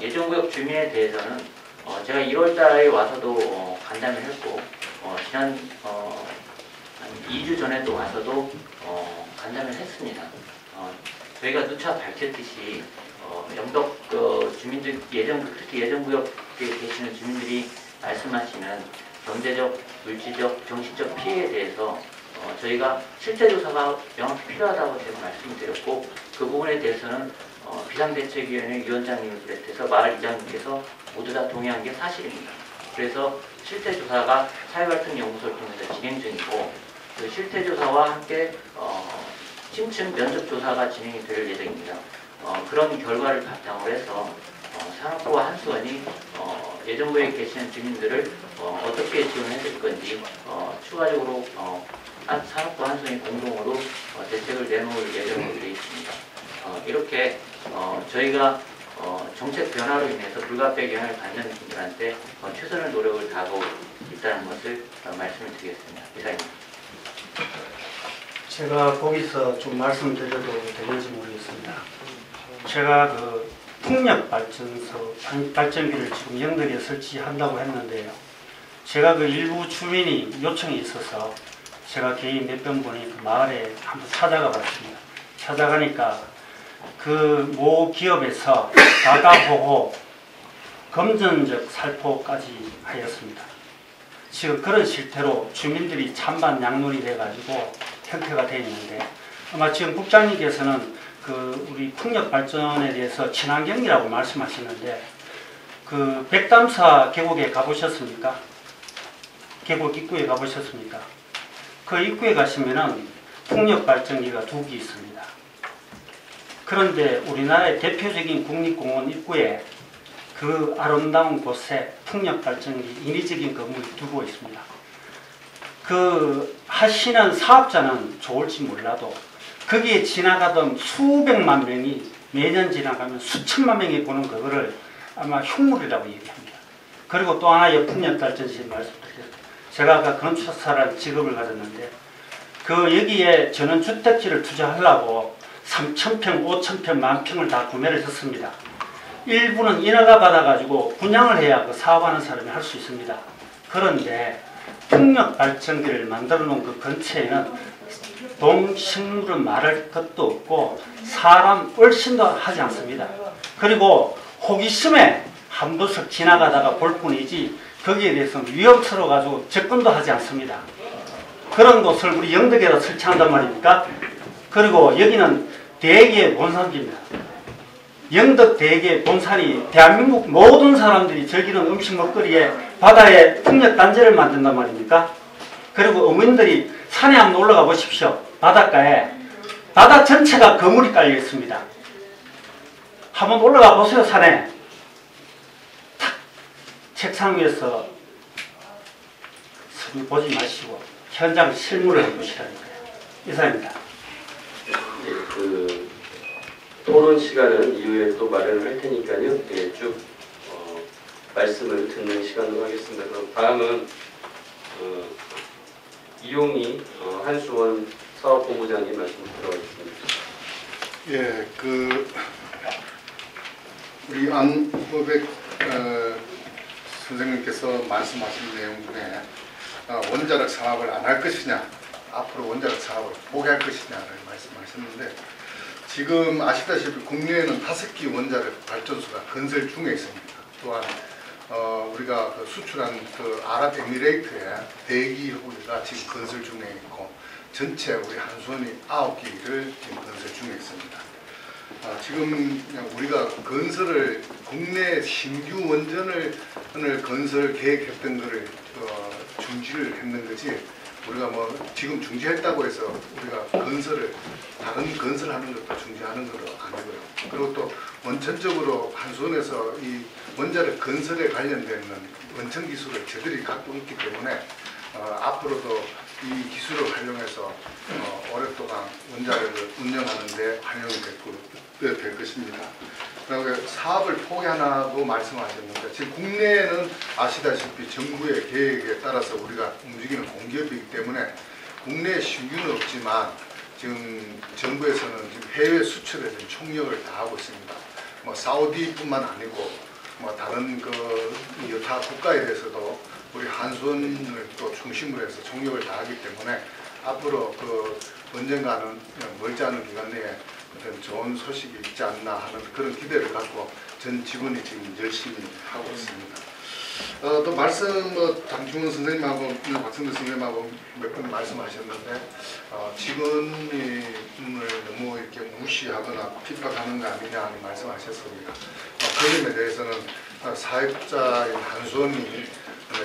예정구역 주민에 대해서는 제가 1월달에 와서도 간담회를 했고 지난 한 2주 전에도 와서도 간담회를 했습니다. 저희가 누차 밝혔듯이 영덕 주민들 특히 예정구역에 계시는 주민들이 말씀하시는 경제적, 물질적, 정신적 피해에 대해서 저희가 실태조사가 명확히 필요하다고 제가 말씀을 드렸고 그 부분에 대해서는 비상대책위원회 위원장님을 비롯해서 마을 이장님께서 모두 다 동의한 게 사실입니다. 그래서 실태조사가 사회발전연구소를 통해서 진행 중이고 그 실태조사와 함께 심층 면접조사가 진행이 될 예정입니다. 그런 결과를 바탕으로 해서 산업부와 한수원이 예정구에 계시는 주민들을 어떻게 지원해야 될 건지 추가적으로 산업부 한수원이 공동으로 대책을 내놓을 예정으로 되어 있습니다. 이렇게 저희가 정책 변화로 인해서 불가피하게 영향을 받는 분들한테 최선의 노력을 다하고 있다는 것을 말씀을 드리겠습니다. 이상입니다. 제가 거기서 좀 말씀드려도 되는지 모르겠습니다. 제가 그 풍력발전기를 지금 영덕에 설치한다고 했는데요. 제가 그 일부 주민이 요청이 있어서 제가 개인 몇 번 보니 그 마을에 한번 찾아가 봤습니다. 찾아가니까 그 모 기업에서 가가호호 금전적 살포까지 하였습니다. 지금 그런 실태로 주민들이 찬반 양론이 돼가지고 형태가 되어 있는데 아마 지금 국장님께서는 그 우리 풍력 발전에 대해서 친환경이라고 말씀하시는데 그 백담사 계곡에 가보셨습니까? 계곡 입구에 가보셨습니까? 그 입구에 가시면은 풍력 발전기가 2기 있습니다. 그런데 우리나라의 대표적인 국립공원 입구에 그 아름다운 곳에 풍력 발전기 인위적인 건물이 두고 있습니다. 그 하시는 사업자는 좋을지 몰라도 거기에 지나가던 수백만 명이 매년 지나가면 수천만 명이 보는 그거를 아마 흉물이라고 얘기합니다. 그리고 또 하나 역풍역달전시 말씀드렸습니다. 제가 아까 건축사라는 직업을 가졌는데 그 여기에 저는 주택지를 투자하려고 3,000평, 5,000평, 10,000평을 다 구매를 했습니다. 일부는 인허가 받아가지고 분양을 해야 그 사업하는 사람이 할 수 있습니다. 그런데 풍력 발전기를 만들어 놓은 그 근처에는 동식물은 말할 것도 없고 사람 얼씬도 하지 않습니다. 그리고 호기심에 한 번씩 지나가다가 볼 뿐이지 거기에 대해서는 위험스러워가지고 접근도 하지 않습니다. 그런 곳을 우리 영덕에다 설치한단 말입니까? 그리고 여기는 대개의 본산지입니다. 영덕 대개 본산이 대한민국 모든 사람들이 즐기는 음식 먹거리에 바다에 풍력단지를 만든단 말입니까? 그리고 어머님들이 산에 한번 올라가 보십시오. 바닷가에 바다 전체가 거물이 깔려 있습니다. 한번 올라가 보세요. 산에 탁 책상 위에서 서류 보지 마시고 현장 실물을 해보시라니까요. 이상입니다. 예, 그 토론 시간은 이후에 또 마련을 할 테니까요. 예, 쭉 말씀을 듣는 시간으로 하겠습니다. 그럼 다음은 이용희 한수원 사업본부장님 말씀 들어가겠습니다. 예, 우리 안호백 선생님께서 말씀하신 내용 중에 원자력 사업을 안 할 것이냐, 앞으로 원자력 사업을 포기할 것이냐를 말씀하셨는데, 지금 아시다시피 국내에는 5기 원자력 발전소가 건설 중에 있습니다. 또한 우리가 수출한 아랍에미레이트의 대기호가 지금 건설 중에 있고, 전체 우리 한수원이 9기를 지금 건설 중에 있습니다. 지금 우리가 건설을 국내 신규 원전을 건설 계획했던 것을 중지를 했는 거지, 우리가 지금 중지했다고 해서 우리가 다른 건설하는 것도 중지하는 것도 아니고요. 그리고 또 원천적으로 한수원에서 이 원자력 건설에 관련된 원천 기술을 저들이 갖고 있기 때문에 앞으로도 이 기술을 활용해서 오랫동안 원자력을 운영하는 데 활용이 될 것입니다. 그리고 사업을 포기하나도 말씀하셨는데, 지금 국내에는 아시다시피 정부의 계획에 따라서 우리가 움직이는 공기업이기 때문에 국내에 신규는 없지만 지금 정부에서는 지금 해외 수출에 좀 총력을 다하고 있습니다. 사우디뿐만 아니고 다른 여타 국가에 대해서도 우리 한수원을 또 중심으로 해서 총력을 다하기 때문에 앞으로 언젠가는 멀지 않은 기간 내에 어떤 좋은 소식이 있지 않나 하는 그런 기대를 갖고 전 직원이 지금 열심히 하고 있습니다. 또 장충원 선생님하고 박성대 선생님하고 몇 번 말씀하셨는데, 직원을 너무 이렇게 무시하거나 핍박하는 거 아니냐 하는 말씀하셨습니다. 그 점에 대해서는 사업자인 한수원이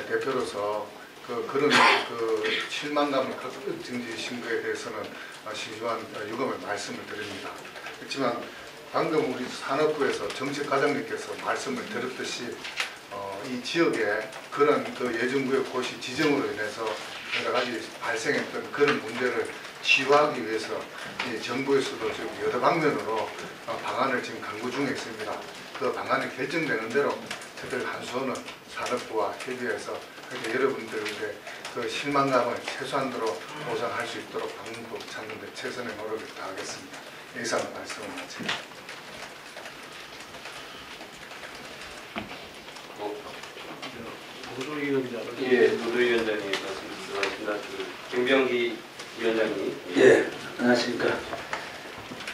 대표로서 그런 실망감을 증지신 것에 대해서는 심심한 유감을 말씀을 드립니다. 그렇지만 방금 우리 산업부에서 정책과장님께서 말씀을 드렸듯이 이 지역에 그런 예정구역 고시 지정으로 인해서 여러 가지 발생했던 그런 문제를 치유하기 위해서 이 정부에서도 지금 여러 방면으로 방안을 지금 강구 중에 있습니다. 그 방안이 결정되는 대로 저들 한수원은 산업부와 협의해서 여러분들의 실망감을 최소한도로 보상할 수 있도록 방법 찾는 데 최선의 노력을 다하겠습니다. 이상 말씀을 마칩니다. 예, 노조위원장님 말씀 들어가겠습니다. 김병기 위원장님. 예, 안녕하십니까.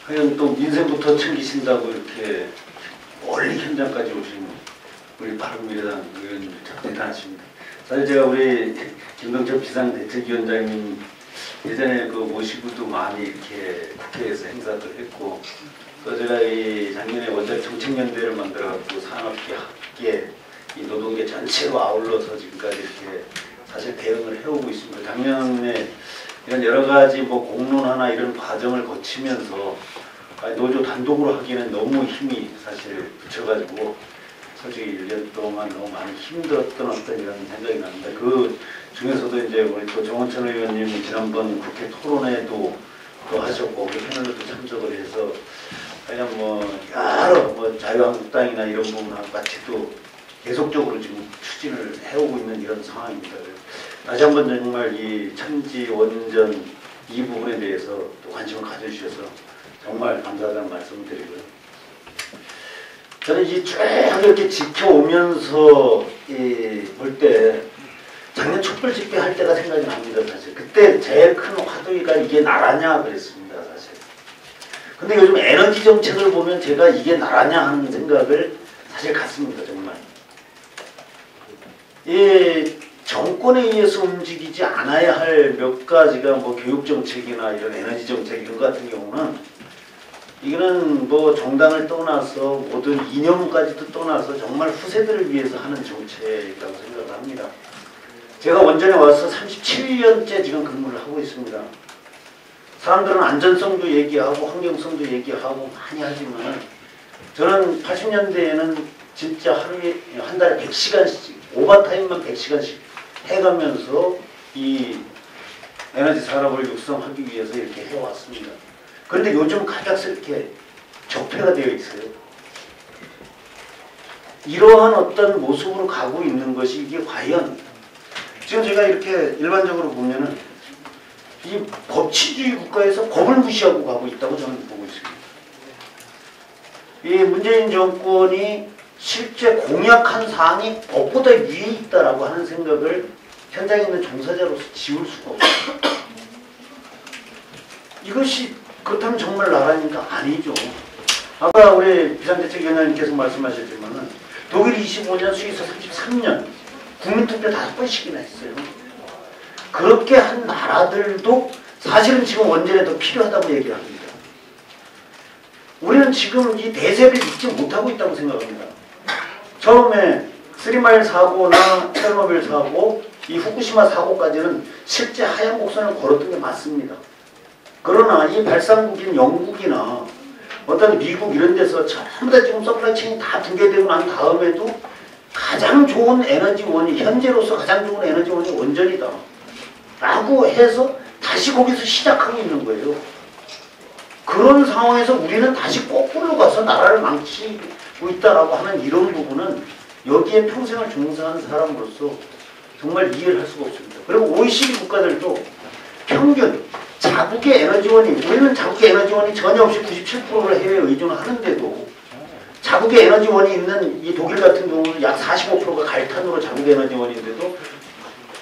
하여튼 또 민생부터 챙기신다고 이렇게 멀리 현장까지 오신 우리 바른미래당 의원님 참 대단하십니다. 사실 제가 우리 김동철 비상대책위원장님 예전에 모시고도 많이 이렇게 국회에서 행사를 했고, 또 제가 이 작년에 원자력 정책연대를 만들어갖고 산업계, 학계, 이 노동계 전체로 아울러서 지금까지 이렇게 사실 대응을 해오고 있습니다. 작년에 이런 여러 가지 공론화나 이런 과정을 거치면서 노조 단독으로 하기에는 너무 힘이 사실 붙여가지고 솔직히 1년 동안 너무 많이 힘들었던 어떤 이런 생각이 납니다. 그 중에서도 이제 우리 또 정원천 의원님 지난번 국회 토론회도 또 하셨고 그 패널도 참석을 해서 그냥 뭐 여러 뭐 자유한국당이나 이런 부분하고 같이 또 계속적으로 지금 추진을 해오고 있는 이런 상황입니다. 다시 한번 정말 이 천지 원전 이 부분에 대해서 또 관심을 가져주셔서 정말 감사하다는 말씀을 드리고요. 저는 이 쭉 이렇게 지켜오면서 볼 때 작년 촛불 집회 할 때가 생각이 납니다. 사실 그때 제일 큰 화두가 이게 나라냐 그랬습니다. 사실. 근데 요즘 에너지 정책을 보면 제가 이게 나라냐 하는 생각을 사실 갖습니다. 정말. 이 정권에 의해서 움직이지 않아야 할 몇 가지가 뭐 교육 정책이나 이런 에너지 정책 이런 것 같은 경우는 이거는 뭐 정당을 떠나서 모든 이념까지도 떠나서 정말 후세들을 위해서 하는 정책이라고 생각을 합니다. 제가 원전에 와서 37년째 지금 근무를 하고 있습니다. 사람들은 안전성도 얘기하고 환경성도 얘기하고 많이 하지만 저는 80년대에는 진짜 하루에 한 달에 100시간씩 오버타임만 100시간씩 해가면서 이 에너지 산업을 육성하기 위해서 이렇게 해왔습니다. 그런데 요즘 갑작스럽게 적폐가 되어 있어요. 이러한 어떤 모습으로 가고 있는 것이 이게 과연 지금 제가 이렇게 일반적으로 보면은 이 법치주의 국가에서 법을 무시하고 가고 있다고 저는 보고 있습니다. 이 문재인 정권이 실제 공약한 사항이 법보다 위에 있다라고 하는 생각을 현장에 있는 종사자로서 지울 수가 없어요. 이것이 그렇다면 정말 나라니까 아니죠. 아까 우리 비상대책위원장님께서 말씀하셨지만은 독일 25년, 스위스 33년 국민투표 5번씩이나 했어요. 그렇게 한 나라들도 사실은 지금 원전에 더 필요하다고 얘기를 합니다. 우리는 지금 이 대세를 잊지 못하고 있다고 생각합니다. 처음에 3마일 사고나 체르노빌 사고, 이 후쿠시마 사고까지는 실제 하얀 곡선을 걸었던 게 맞습니다. 그러나 이 발상국인 영국이나 어떤 미국 이런 데서 전부 다 지금 서플라이 체인이 다 붕괴되고 난 다음에도 가장 좋은 에너지원이 현재로서 가장 좋은 에너지원이 원전이다 라고 해서 다시 거기서 시작하고 있는 거예요. 그런 상황에서 우리는 다시 거꾸로 가서 나라를 망치고 있다라고 하는 이런 부분은 여기에 평생을 종사한 사람으로서 정말 이해를 할 수가 없습니다. 그리고 OECD 국가들도 평균 자국의 에너지원이, 우리는 자국의 에너지원이 전혀 없이 97%를 해외에 의존을 하는데도 자국의 에너지원이 있는 이 독일 같은 경우는 약 45%가 갈탄으로 자국의 에너지원인데도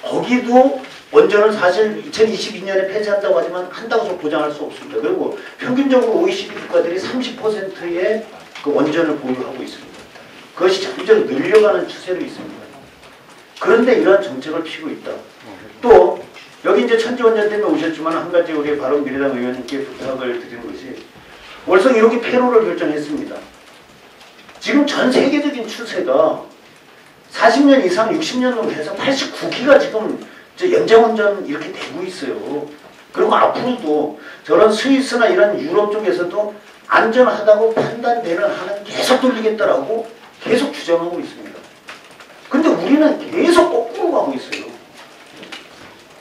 거기도 원전은 사실 2022년에 폐쇄한다고 하지만 한다고 보장할 수 없습니다. 그리고 평균적으로 OECD 국가들이 30%의 그 원전을 보유하고 있습니다. 그것이 점점 늘려가는 추세로 있습니다. 그런데 이러한 정책을 피고 있다. 또 여기 이제 천지원전 때문에 오셨지만 한 가지 우리 바른미래당 의원님께 부탁을 드리는 것이 월성 1호기 폐로를 결정했습니다. 지금 전 세계적인 추세가 40년 이상 60년으로 해서 89기가 지금 연장원전 이렇게 되고 있어요. 그리고 앞으로도 저런 스위스나 이런 유럽 쪽에서도 안전하다고 판단되는 한은 계속 돌리겠다라고 계속 주장하고 있습니다. 근데 우리는 계속 거꾸로 가고 있어요.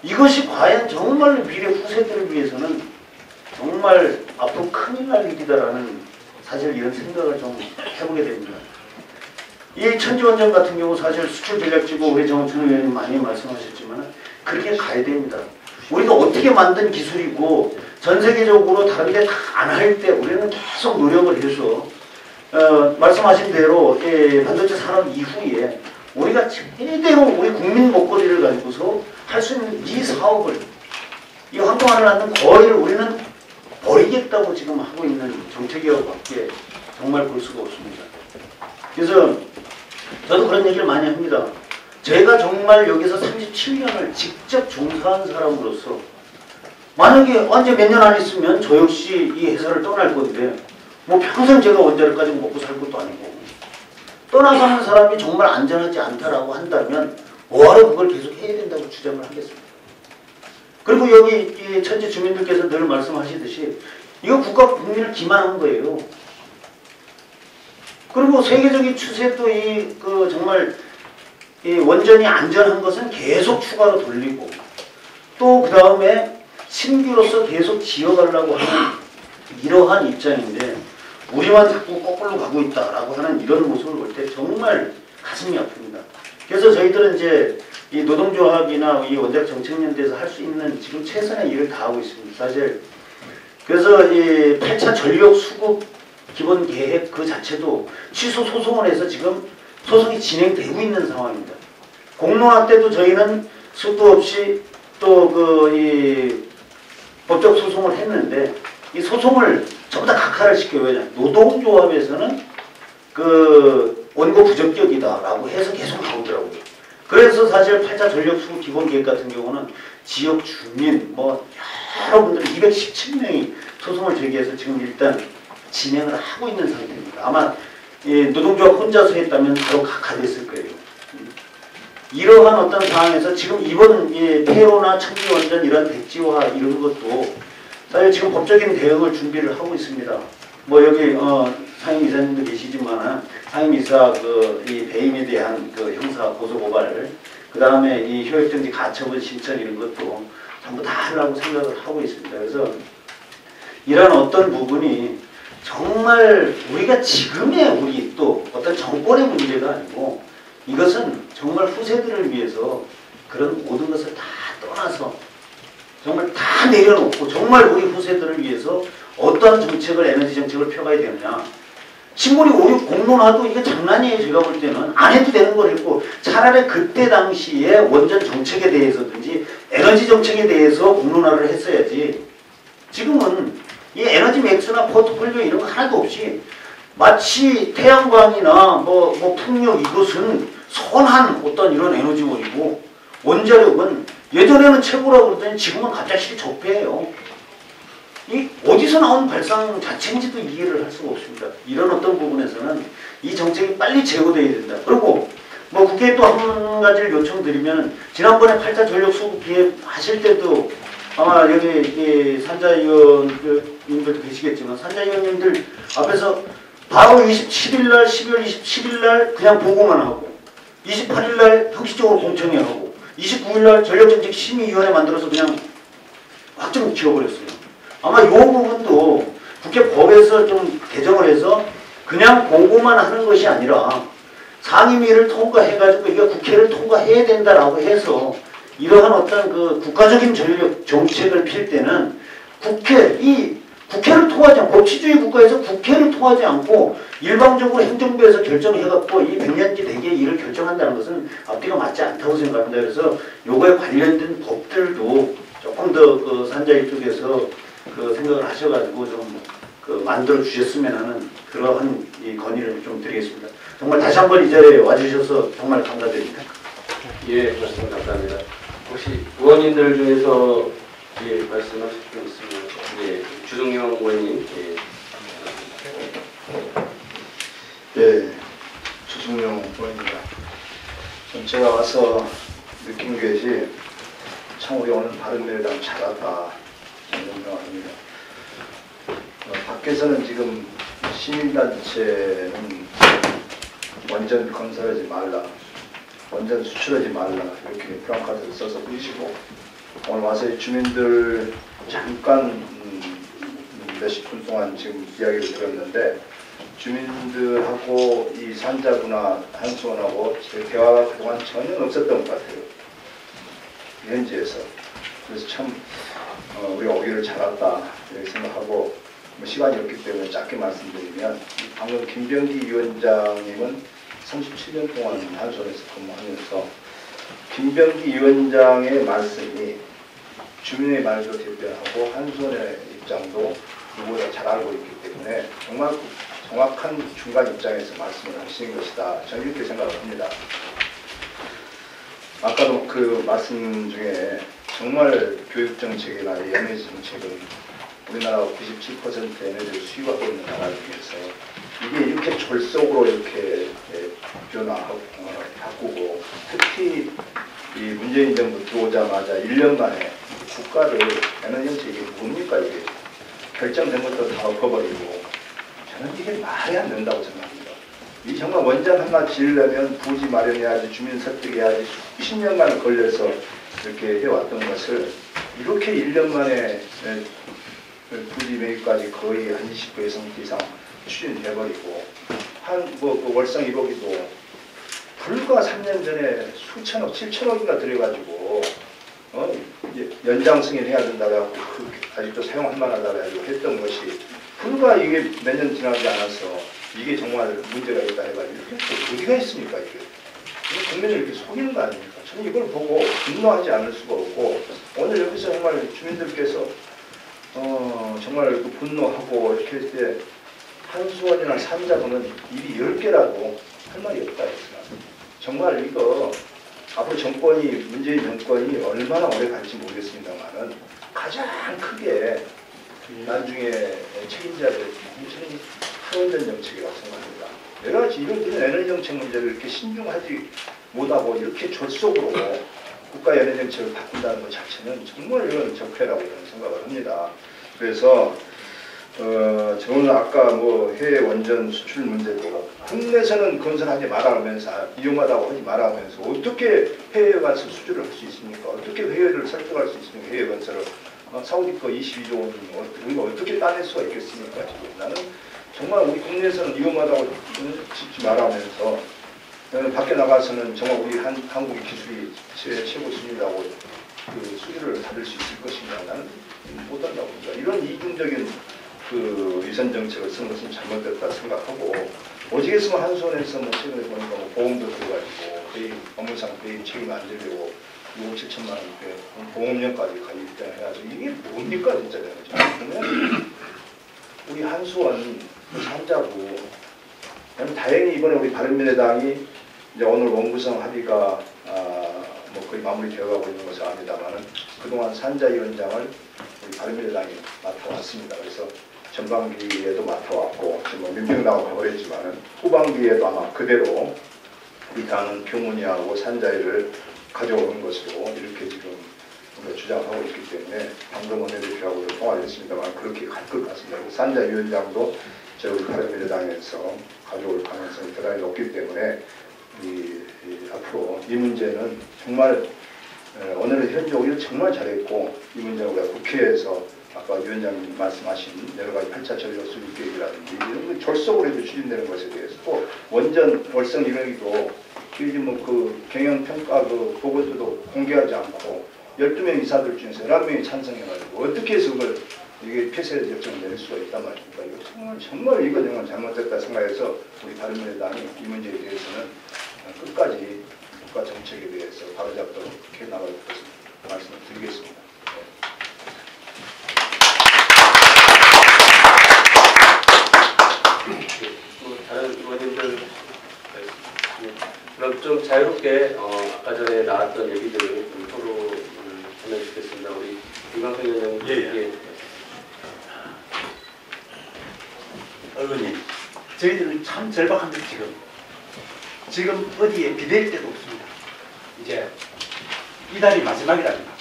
이것이 과연 정말 미래 후세들을 위해서는 정말 앞으로 큰일 날 일이다라는 사실 이런 생각을 좀 해보게 됩니다. 이 천지원전 같은 경우 사실 수출 전략지구 우리 정우천 의원님 많이 말씀하셨지만 그렇게 가야 됩니다. 우리가 어떻게 만든 기술이고 전 세계적으로 다른 데 다 안 할 때 우리는 계속 노력을 해서 말씀하신 대로 반도체 산업 이후에 우리가 제대로 우리 국민 먹거리를 가지고서 할 수 있는 이 사업을 이 한동안을 낳는 거의를 우리는 버리겠다고 지금 하고 있는 정책이라고밖에 정말 볼 수가 없습니다. 그래서 저도 그런 얘기를 많이 합니다. 제가 정말 여기서 37년을 직접 종사한 사람으로서 만약에 언제 몇 년 안 있으면 저 역시 이 회사를 떠날 건데 뭐 평생 제가 원자를 가지고 먹고 살 것도 아니고 떠나가는 사람이 정말 안전하지 않다라고 한다면 뭐하러 그걸 계속 해야 된다고 주장을 하겠습니다. 그리고 여기 천지 주민들께서 늘 말씀하시듯이 이거 국가 국민을 기만한 거예요. 그리고 세계적인 추세도 정말 이 원전이 안전한 것은 계속 추가로 돌리고 또 그 다음에 신규로서 계속 지어가려고 하는 이러한 입장인데 우리만 자꾸 거꾸로 가고 있다라고 하는 이런 모습을 볼 때 정말 가슴이 아픕니다. 그래서 저희들은 이제 이 노동조합이나 이 원자력 정책연대에서 할 수 있는 지금 최선의 일을 다하고 있습니다. 사실 그래서 이 8차 전력 수급 기본 계획 그 자체도 취소 소송을 해서 지금 소송이 진행되고 있는 상황입니다. 공론화 때도 저희는 수도 없이 또 이 법적 소송을 했는데 이 소송을 전부 다 각하를 시켜요. 왜냐? 노동조합에서는 그 원고 부적격이다라고 해서 계속 나오더라고요. 그래서 사실 8차 전력수급 기본계획 같은 경우는 지역 주민 뭐 여러분들 217명이 소송을 제기해서 지금 일단 진행을 하고 있는 상태입니다. 아마 노동조합 혼자서 했다면 바로 각하됐을 거예요. 이러한 어떤 상황에서 지금 이번 폐로나 청기원전 이런 백지화 이런 것도 사실 지금 법적인 대응을 준비를 하고 있습니다. 뭐 여기 상임이사님도 계시지만 상임이사 이 배임에 대한 그 형사 고소고발, 그 다음에 이 효액정지 가처분 신청 이런 것도 전부 다 하려고 생각을 하고 있습니다. 그래서 이런 어떤 부분이 정말 우리가 지금의 우리 또 어떤 정권의 문제가 아니고 이것은 정말 후세들을 위해서 그런 모든 것을 다 떠나서 정말 다 내려놓고 정말 우리 후세들을 위해서 어떠한 정책을 에너지 정책을 펴가야 되느냐. 신문이 5.6 공론화도 이게 장난이에요. 제가 볼 때는 안 해도 되는 걸 했고 차라리 그때 당시에 원전 정책에 대해서든지 에너지 정책에 대해서 공론화를 했어야지. 지금은 이 에너지 맥스나 포트폴리오 이런 거 하나도 없이 마치 태양광이나 뭐 풍력 이것은 선한 어떤 이런 에너지원이고 원자력은 예전에는 최고라고 그러더니 지금은 갑자기 적폐예요. 이 어디서 나온 발상 자체인지도 이해를 할 수가 없습니다. 이런 어떤 부분에서는 이 정책이 빨리 제고돼야 된다. 그리고 뭐 국회에 또 한 가지를 요청드리면 지난번에 8차 전력 수급 기획 하실 때도 아마 여기 산자위원님들도 계시겠지만 산자위원님들 앞에서 바로 27일날 12월 27일날 그냥 보고만 하고 28일날 형식적으로 공청회 하고 29일날 전력정책심의위원회 만들어서 그냥 확정 지어버렸어요. 아마 이 부분도 국회 법에서 좀 개정을 해서 그냥 보고만 하는 것이 아니라 상임위를 통과해가지고 이게 국회를 통과해야 된다라고 해서 이러한 어떤 그 국가적인 전력 정책을 필 때는 국회를 통하지 않고 법치주의 국가에서 국회를 통하지 않고 일방적으로 행정부에서 결정해갖고 이 100년지 내기의 일을 결정한다는 것은 앞뒤가 맞지 않다고 생각합니다. 그래서 요거에 관련된 법들도 조금 더 그 산자위 쪽에서 그 생각을 하셔가지고 좀 그 만들어 주셨으면 하는 그러한 이 건의를 좀 드리겠습니다. 정말 다시 한번 이 자리에 와주셔서 정말 감사드립니다. 예, 말씀 감사합니다. 혹시 의원님들 중에서 말씀하실 분 있으면 주동영 의원님. 네, 주승용 의원입니다. 제가 와서 느낀 것이 참 우리 오늘 바른미래당 잘하다 생각합니다. 밖에서는 지금 시민단체는 원전 건설하지 말라, 원전 수출하지 말라 이렇게 프랑카드를 써서 부르시고 오늘 와서 주민들 잠깐 몇십 분 동안 지금 이야기를 들었는데 주민들하고 이 산자부나 한수원하고 대화가 그동안 전혀 없었던 것 같아요. 현지에서. 그래서 참 우리 오기를 잘했다 이렇게 생각하고 시간이 없기 때문에 짧게 말씀드리면 방금 김병기 위원장님은 37년 동안 한수원에서 근무하면서 김병기 위원장의 말씀이 주민의 말도 대변하고 한수원의 입장도 누구보다 잘 알고 있기 때문에 정말 정확한 중간 입장에서 말씀을 하시는 것이다. 저는 이렇게 생각을 합니다. 아까도 그 말씀 중에 정말 교육정책이나 에너지 정책은 우리나라가 97% 에너지를 수입하고 있는 나라 중에서 이게 이렇게 졸속으로 이렇게 변화하고 바꾸고 특히 이 문재인 정부 들어오자마자 1년 만에 국가를 에너지 정책이 뭡니까 이게 결정된 것도 다 엎어버리고 저는 이게 말이 안 된다고 생각합니다. 이 정말 원전 하나 지으려면 부지 마련해야지 주민 설득해야지 수십 년간 걸려서 이렇게 해왔던 것을 이렇게 1년 만에 부지 매입까지 거의 한 20% 이상 추진해버리고 그 월성 1호기도 불과 3년 전에 수천억, 7천억인가 들여가지고 연장 승인해야 된다고 아직도 사용할 만하다고 했던 것이 불과 이게 몇 년 지나지 않아서 이게 정말 문제가 있다 해가지고 이게 어디가 있습니까 이게? 국민을 이렇게 속이는 거 아닙니까? 저는 이걸 보고 분노하지 않을 수가 없고 오늘 여기서 정말 주민들께서 정말 그 분노하고 이렇게 할 때 한수원이나 산자분은 일이 10개라도 할 말이 없다 했으나 정말 이거 앞으로 정권이 문재인 정권이 얼마나 오래 갈지 모르겠습니다만은 가장 크게 나중에 책임져야 될 저는 한원전 정책이라고 생각합니다. 여러 가지 이런 에너지 정책 문제를 이렇게 신중하지 못하고 이렇게 졸속으로 국가 에너지 정책을 바꾼다는 것 자체는 정말 이건 적폐라고 저는 생각을 합니다. 그래서 저는 아까 뭐 해외 원전 수출 문제도 국내에서는 건설하지 말아가면서 위험하다고 하지 말아가면서 어떻게 해외에 가서 수주를 할 수 있습니까? 어떻게 해외를 설득할 수 있습니까? 해외 건설을 사우디 거 22조 원 우리가 어떻게 따낼 수가 있겠습니까? 지금 나는 정말 우리 국내에서는 위험하다고 짓지 말아가면서 밖에 나가서는 정말 우리 한국의 기술이 최고 수준이라고 그 수주를 받을 수 있을 것이냐 나는 못한다고 봅니다. 이런 이중적인 그 위선 정책을 쓴 것은 잘못됐다 생각하고 오직 했으면 한수원에서 뭐 최근에 보니까 뭐 보험도 들어가지고 거의 업무상 거의 책임 안 지려고 6억 7천만 원대 보험료까지 가입 입장해가지고 이게 뭡니까 진짜 그러면 우리 한수원 산자부 다행히 이번에 우리 바른미래당이 이제 오늘 원구성 합의가 뭐 거의 마무리되어가고 있는 것을 압니다만은 그동안 산자위원장을 우리 바른미래당이 맡아왔습니다. 그래서 전반기에도 맡아왔고 지금 뭐 민평당하고 가버렸지만은 후반기에도 아마 그대로 우리 당은 교문위하고 산자위를 가져오는 것으로 이렇게 지금 주장하고 있기 때문에 방금 원내대표하고도 통화를 했습니다만 그렇게 갈 것 같습니다. 산자위원장도 저희 바른미래당에서 가져올 가능성이 대단히 높기 때문에 앞으로 이 문제는 정말 오늘은 현재 오히려 정말 잘했고 이 문제는 우리가 국회에서 아까 위원장님 말씀하신 여러 가지 8차 전력 수립 계획이라든지 이런 거 졸속으로 해서 추진되는 것에 대해서 또 원전 월성 1호기도 지금 뭐 그 경영평가 그 보고서도 공개하지 않고 12명 이사들 중에서 11명이 찬성해가지고 어떻게 해서 그걸 이게 폐쇄 결정을 내릴 수가 있단 말입니까? 이거 정말 이거 정말 잘못됐다 생각해서 우리 바른미래당이 이 문제에 대해서는 끝까지 국가 정책에 대해서 바로잡도록 그렇게 나갈 것을 말씀을 드리겠습니다. 다른 의원님들 그럼 좀 자유롭게 아까 전에 나왔던 얘기들을 좀 토론을 하면 좋겠습니다. 우리 이광석 의원님. 예. 의원님, 저희들은 참 절박합니다. 지금 어디에 비댈 데도 없습니다. 이제 이달이 마지막이랍니다.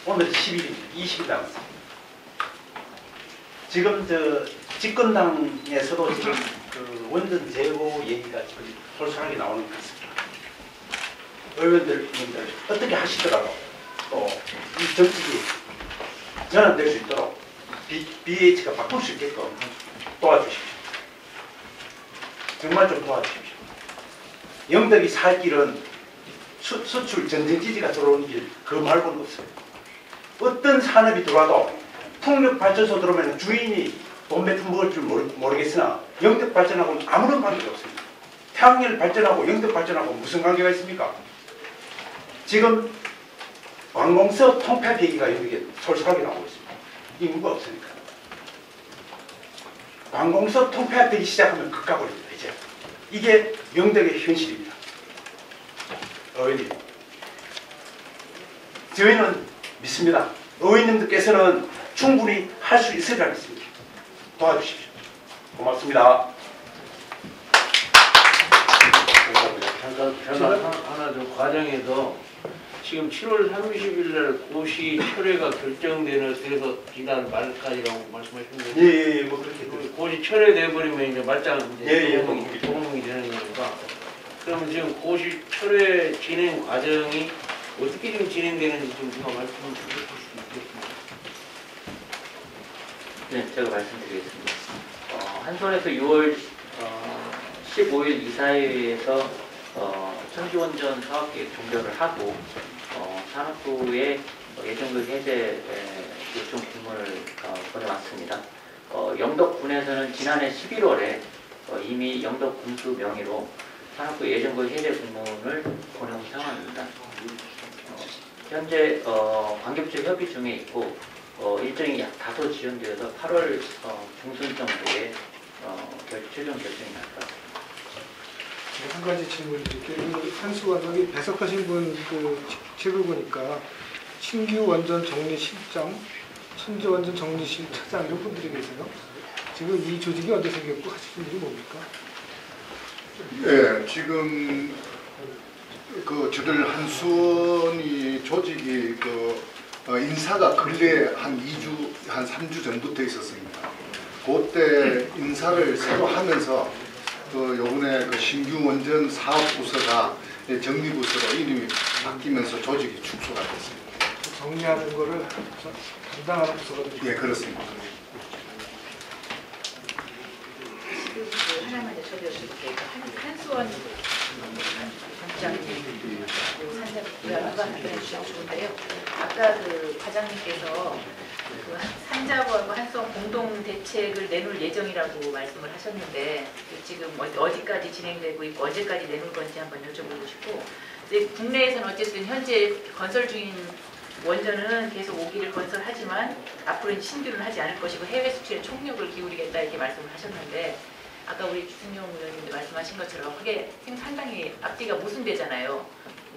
오늘 10일, 20일 남았습니다. 지금 집권당에서도 지금 그 원전 재고 얘기가 지금 솔솔하게 나오는 것 같습니다. 의원들 어떻게 하시더라도 또 이 정책이 전환될 수 있도록 BH가 바꿀 수 있게끔 도와주십시오. 정말 좀 도와주십시오. 영덕이 살 길은 수출 전쟁지지가 들어오는 길 그 말고는 없어요. 어떤 산업이 들어와도 풍력발전소 들어오면 주인이 돈 몇 푼 먹을 줄 모르겠으나 영덕 발전하고는 아무런 관계가 없습니다. 태양열 발전하고 영덕 발전하고 무슨 관계가 있습니까? 지금 관공서 통폐합 얘기가 여기에 솔솔하게 나오고 있습니다. 이유가 없으니까. 관공서 통폐합되기 시작하면 급가버립니다. 이제 이게 영덕의 현실입니다. 의원님, 저희는 믿습니다. 의원님들께서는 충분히 할 수 있으리라 믿습니다. 도와주십시오. 고맙습니다. 잠깐 하나 좀 과정에서 지금 7월 30일 날 고시 철회가 결정되는 데서 지난 말까지라고 말씀하셨는데 예, 뭐 그렇게 고시 철회돼 버리면 이제 말짱 이제 예. 도움이 되는 거니까 그러면 지금 고시 철회 진행 과정이 어떻게 지금 진행되는지 좀 누가 말씀을 주실 수 있겠습니까? 네, 제가 말씀드리겠습니다. 한손에서 6월 15일 이사회에서 청주원전 사업계획 종결을 하고 산업부에 예정급 해제 요청 공문을 보내왔습니다. 영덕군에서는 지난해 11월에 이미 영덕군수 명의로 산업부 예정급 해제 공문을 보내온 상황입니다. 현재 관계부처 협의 중에 있고 일정이 약 다소 지연되어서 8월 중순 정도에 최종 결정이 날 것 같습니다. 한 가지 질문 드릴게요. 한수원 여기 배석하신 분 그 책을 보니까 신규 원전 정리 실장, 천재 원전 정리실 차장 이런 분들이 계세요. 지금 이 조직이 언제 생겼고 하시는 일이 뭡니까? 예, 지금 저들 한수원이 조직이 인사가 근래 한 3주 전부터 있었습니다. 그때 인사를 새로 하면서 요번에 신규 원전 사업부서가 정리부서로 이름이 바뀌면서 조직이 축소가 됐습니다. 정리하는 거를 담당하는 부서가 되죠. 예, 그렇습니다. 지금 하나만 저도 여쭤볼게요. 한수원 원장님 누가 답변해 주셔도 좋은데요. 아까 그 과장님께서 그 산자부하고 한수원 공동 대책을 내놓을 예정이라고 말씀을 하셨는데 지금 어디까지 진행되고 있고 언제까지 내놓을 건지 한번 여쭤보고 싶고, 이제 국내에서는 어쨌든 현재 건설 중인 원전은 계속 5기를 건설하지만 앞으로는 신규는 하지 않을 것이고 해외 수출에 총력을 기울이겠다 이렇게 말씀을 하셨는데, 아까 우리 주승용 의원님도 말씀하신 것처럼 그게 상당히 앞뒤가 모순되잖아요.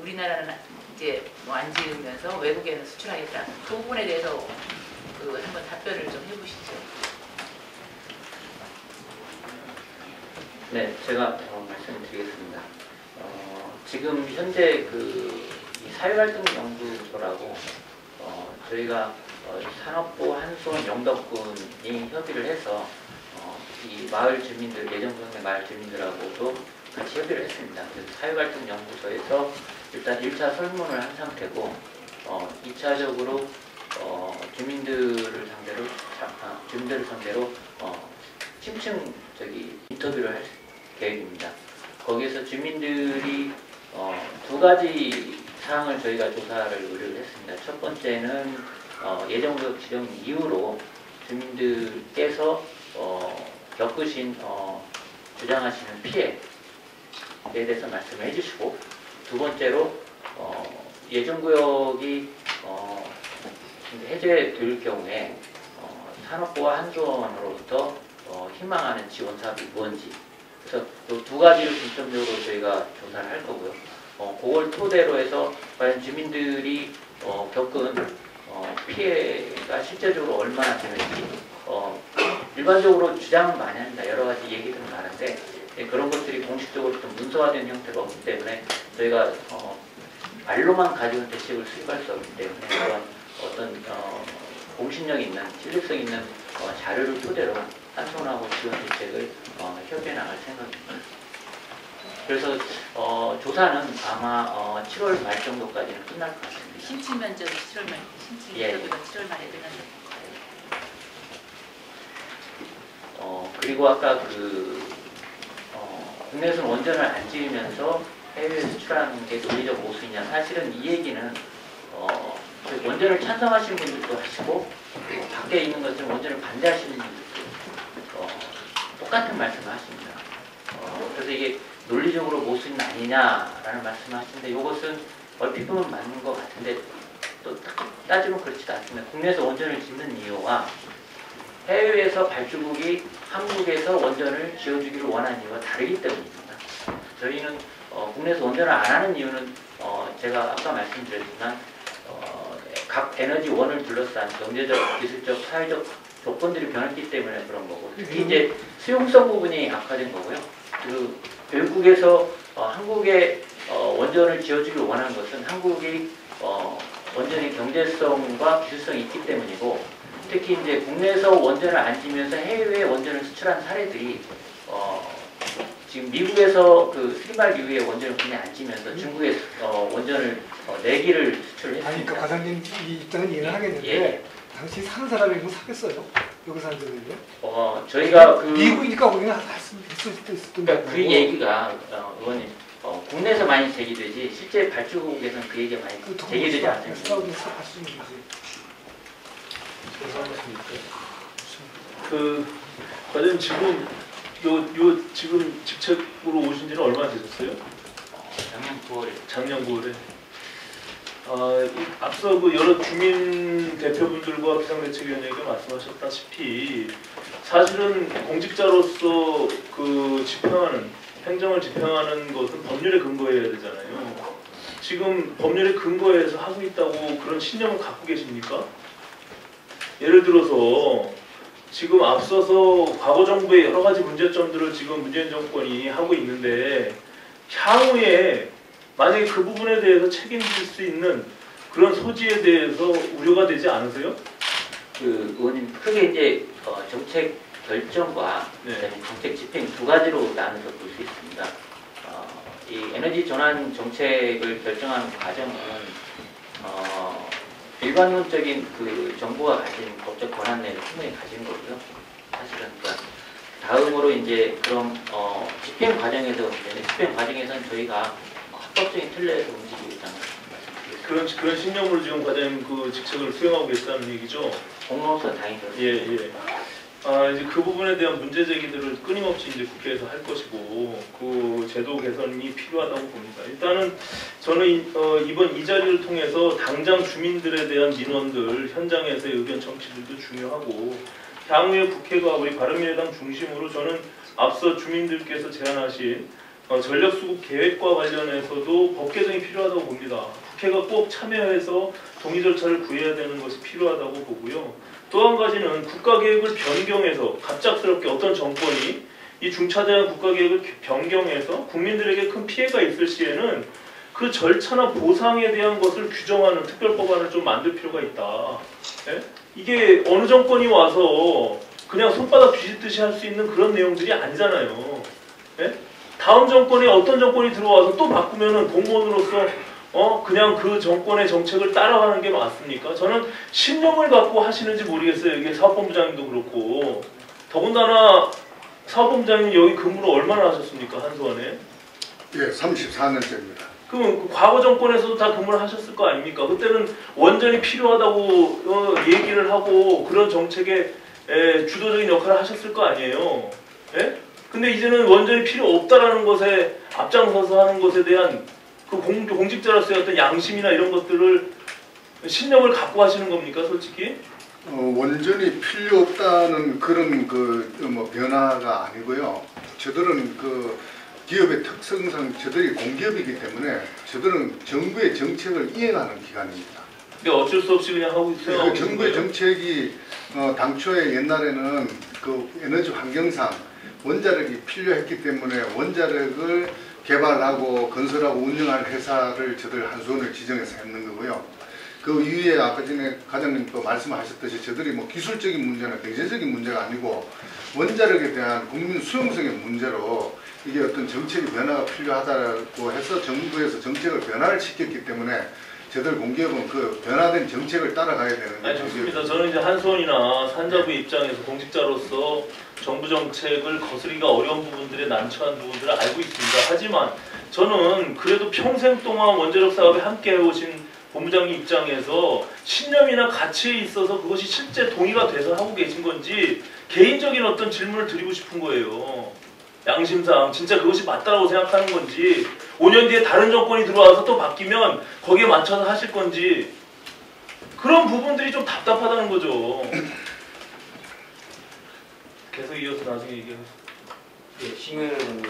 우리나라는 이제 안 지으면서 외국에는 수출하겠다. 그 부분에 대해서 한번 답변을 좀 해보시죠. 네, 제가 말씀드리겠습니다. 지금 현재 이 사회활동연구소라고 저희가 산업부 한수원 영덕군이 협의를 해서 이 마을 주민들, 예정동네 마을 주민들하고도 같이 협의를 했습니다. 그래서 사회활동연구소에서 일단 1차 설문을 한 상태고 2차적으로 주민들을 상대로 심층 인터뷰를 할 계획입니다. 거기에서 주민들이 두 가지 사항을 저희가 조사를 의뢰를 했습니다. 첫 번째는 예정구역 지정 이후로 주민들께서 겪으신 주장하시는 피해에 대해서 말씀을 해주시고, 두 번째로 예정구역이 해제될 경우에 산업부와 한수원으로부터 희망하는 지원 사업이 무엇인지, 그래서 두 가지를 중점적으로 저희가 조사를 할 거고요. 그걸 토대로 해서 과연 주민들이 겪은 피해가 실제적으로 얼마나 되는지, 일반적으로 주장은 많이 합니다. 여러 가지 얘기들은 많은데 그런 것들이 공식적으로 좀 문서화된 형태가 없기 때문에 저희가 말로만 가지고 대책을 수립할 수 없기 때문에 그런 어떤 공신력 있는, 신뢰성 있는 자료를 토대로 한손하고 지원 대책을 협의해 나갈 생각입니다. 그래서 조사는 아마 7월 말 정도까지는 끝날 것 같습니다. 심층 면적이 7월 말, 심층 예. 인터뷰가 7월 말에 끝날 것 같아요. 그리고 아까 국내에서는 원전을 안 지으면서 해외에 수출하는 게 논리적 모순이냐, 사실은 이 얘기는 원전을 찬성하시는 분들도 하시고 밖에 있는 것처럼 원전을 반대하시는 분들도 똑같은 말씀을 하십니다. 그래서 이게 논리적으로 모순이 아니냐라는 말씀을 하시는데, 이것은 얼핏 보면 맞는 것 같은데 또 따지면 그렇지도 않습니다. 국내에서 원전을 짓는 이유와 해외에서 발주국이 한국에서 원전을 지어주기를 원하는 이유가 다르기 때문입니다. 저희는 국내에서 원전을 안 하는 이유는 제가 아까 말씀드렸지만 각 에너지원을 둘러싼 경제적, 기술적, 사회적 조건들이 변했기 때문에 그런 거고, 특히 이제 수용성 부분이 악화된 거고요. 그리고 결국에서 한국에 원전을 지어주기를 원하는 것은 한국이 원전의 경제성과 기술성이 있기 때문이고, 특히 이제 국내에서 원전을 안 지면서 해외에 원전을 수출한 사례들이 지금 미국에서 스리말 이후에 원전을 국내에 안 지면서 중국에 원전을 4기를 수출을 했습니다. 아니, 그러니까 과장님 이 입장은 이해는 하겠는데 예. 당시 사는 사람이 그럼 사겠어요? 여기서 한 적은요? 저희가 미국이니까 우리는 할 수 있었던 그러니까 그 얘기가 의원님 국내에서 많이 제기되지 실제 발주국에서는 그 얘기가 많이 제기되지 않습니다. 사우디에서 할 수 있는 거지. 과장님 지금 요 지금 직책으로 오신 지는 얼마나 되셨어요? 작년 9월에. 작년 9월에. 앞서 그 여러 주민 대표분들과 비상대책위원회가 말씀하셨다시피 사실은 공직자로서 그 집행하는 행정을 집행하는 것은 법률에 근거해야 되잖아요. 지금 법률에 근거해서 하고 있다고 그런 신념을 갖고 계십니까? 예를 들어서 지금 앞서서 과거 정부의 여러 가지 문제점들을 지금 문재인 정권이 하고 있는데 향후에 만약에 그 부분에 대해서 책임질 수 있는 그런 소지에 대해서 우려가 되지 않으세요? 그 의원님 크게 이제 정책 결정과 그다음에 정책 집행 두 가지로 나눠서 볼 수 있습니다. 이 에너지 전환 정책을 결정하는 과정은 일반론적인 그 정부가 가진 법적 권한 내를 충분히 가진 거고요. 사실은 그러니까 다음으로 이제 그런 집행 과정에서는 저희가 합법적인 틀내에서 움직이고 있다는 말씀드리겠습니다. 그런 신념으로 지금 과장님 그 직책을 수행하고 계시다는 얘기죠? 공로서 당연히 예. 이제 그 부분에 대한 문제 제기들을 끊임없이 이제 국회에서 할 것이고 그 제도 개선이 필요하다고 봅니다. 일단은 저는 이번 이 자리를 통해서 당장 주민들에 대한 민원들 현장에서의 의견 청취들도 중요하고 향후에 국회가 우리 바른미래당 중심으로 저는 앞서 주민들께서 제안하신 전력수급 계획과 관련해서도 법 개정이 필요하다고 봅니다. 국회가 꼭 참여해서 동의 절차를 구해야 되는 것이 필요하다고 보고요. 또 한 가지는 국가계획을 변경해서 갑작스럽게 어떤 정권이 이 중차대한 국가계획을 변경해서 국민들에게 큰 피해가 있을 시에는 그 절차나 보상에 대한 것을 규정하는 특별법안을 좀 만들 필요가 있다. 예? 이게 어느 정권이 와서 그냥 손바닥 뒤집듯이 할 수 있는 그런 내용들이 아니잖아요. 예? 다음 정권에 어떤 정권이 들어와서 또 바꾸면은 공무원으로서 그냥 그 정권의 정책을 따라가는 게 맞습니까? 저는 신념을 갖고 하시는지 모르겠어요. 이게 사업본부장님도 그렇고. 더군다나 사업본부장님 여기 근무를 얼마나 하셨습니까? 한수원에? 예, 34년째입니다. 그럼 그 과거 정권에서도 다 근무를 하셨을 거 아닙니까? 그때는 원전이 필요하다고 얘기를 하고 그런 정책에 주도적인 역할을 하셨을 거 아니에요. 예? 근데 이제는 원전이 필요 없다라는 것에 앞장서서 하는 것에 대한 그 공직자로서의 어떤 양심이나 이런 것들을 신념을 갖고 하시는 겁니까, 솔직히? 원전이 필요 없다는 그런 뭐 변화가 아니고요. 저들은 그 기업의 특성상 저들이 공기업이기 때문에 저들은 정부의 정책을 이행하는 기관입니다. 근데 어쩔 수 없이 그냥 하고 있어요. 그 정부의 정책이 당초에 옛날에는 그 에너지 환경상 원자력이 필요했기 때문에 원자력을 개발하고 건설하고 운영할 회사를 저들 한수원을 지정해서 했는 거고요. 그 이후에 아까 전에 과장님도 말씀하셨듯이 저들이 뭐 기술적인 문제나 경제적인 문제가 아니고 원자력에 대한 국민 수용성의 문제로 이게 어떤 정책의 변화가 필요하다고 해서 정부에서 정책을 변화를 시켰기 때문에 저들 공기업은 그 변화된 정책을 따라가야 되는 거죠. 아니 좋습니다. 저는 이제 한수원이나 산자부 입장에서 공직자로서 정부 정책을 거스르기가 어려운 부분들에 난처한 부분들을 알고 있습니다. 하지만 저는 그래도 평생 동안 원자력 사업에 함께 해오신 본부장님 입장에서 신념이나 가치에 있어서 그것이 실제 동의가 돼서 하고 계신 건지 개인적인 어떤 질문을 드리고 싶은 거예요. 양심상 진짜 그것이 맞다고 생각하는 건지 5년 뒤에 다른 정권이 들어와서 또 바뀌면 거기에 맞춰서 하실 건지 그런 부분들이 좀 답답하다는 거죠. 계속 이어서 나중에 얘기하겠습니다. 예, 시민은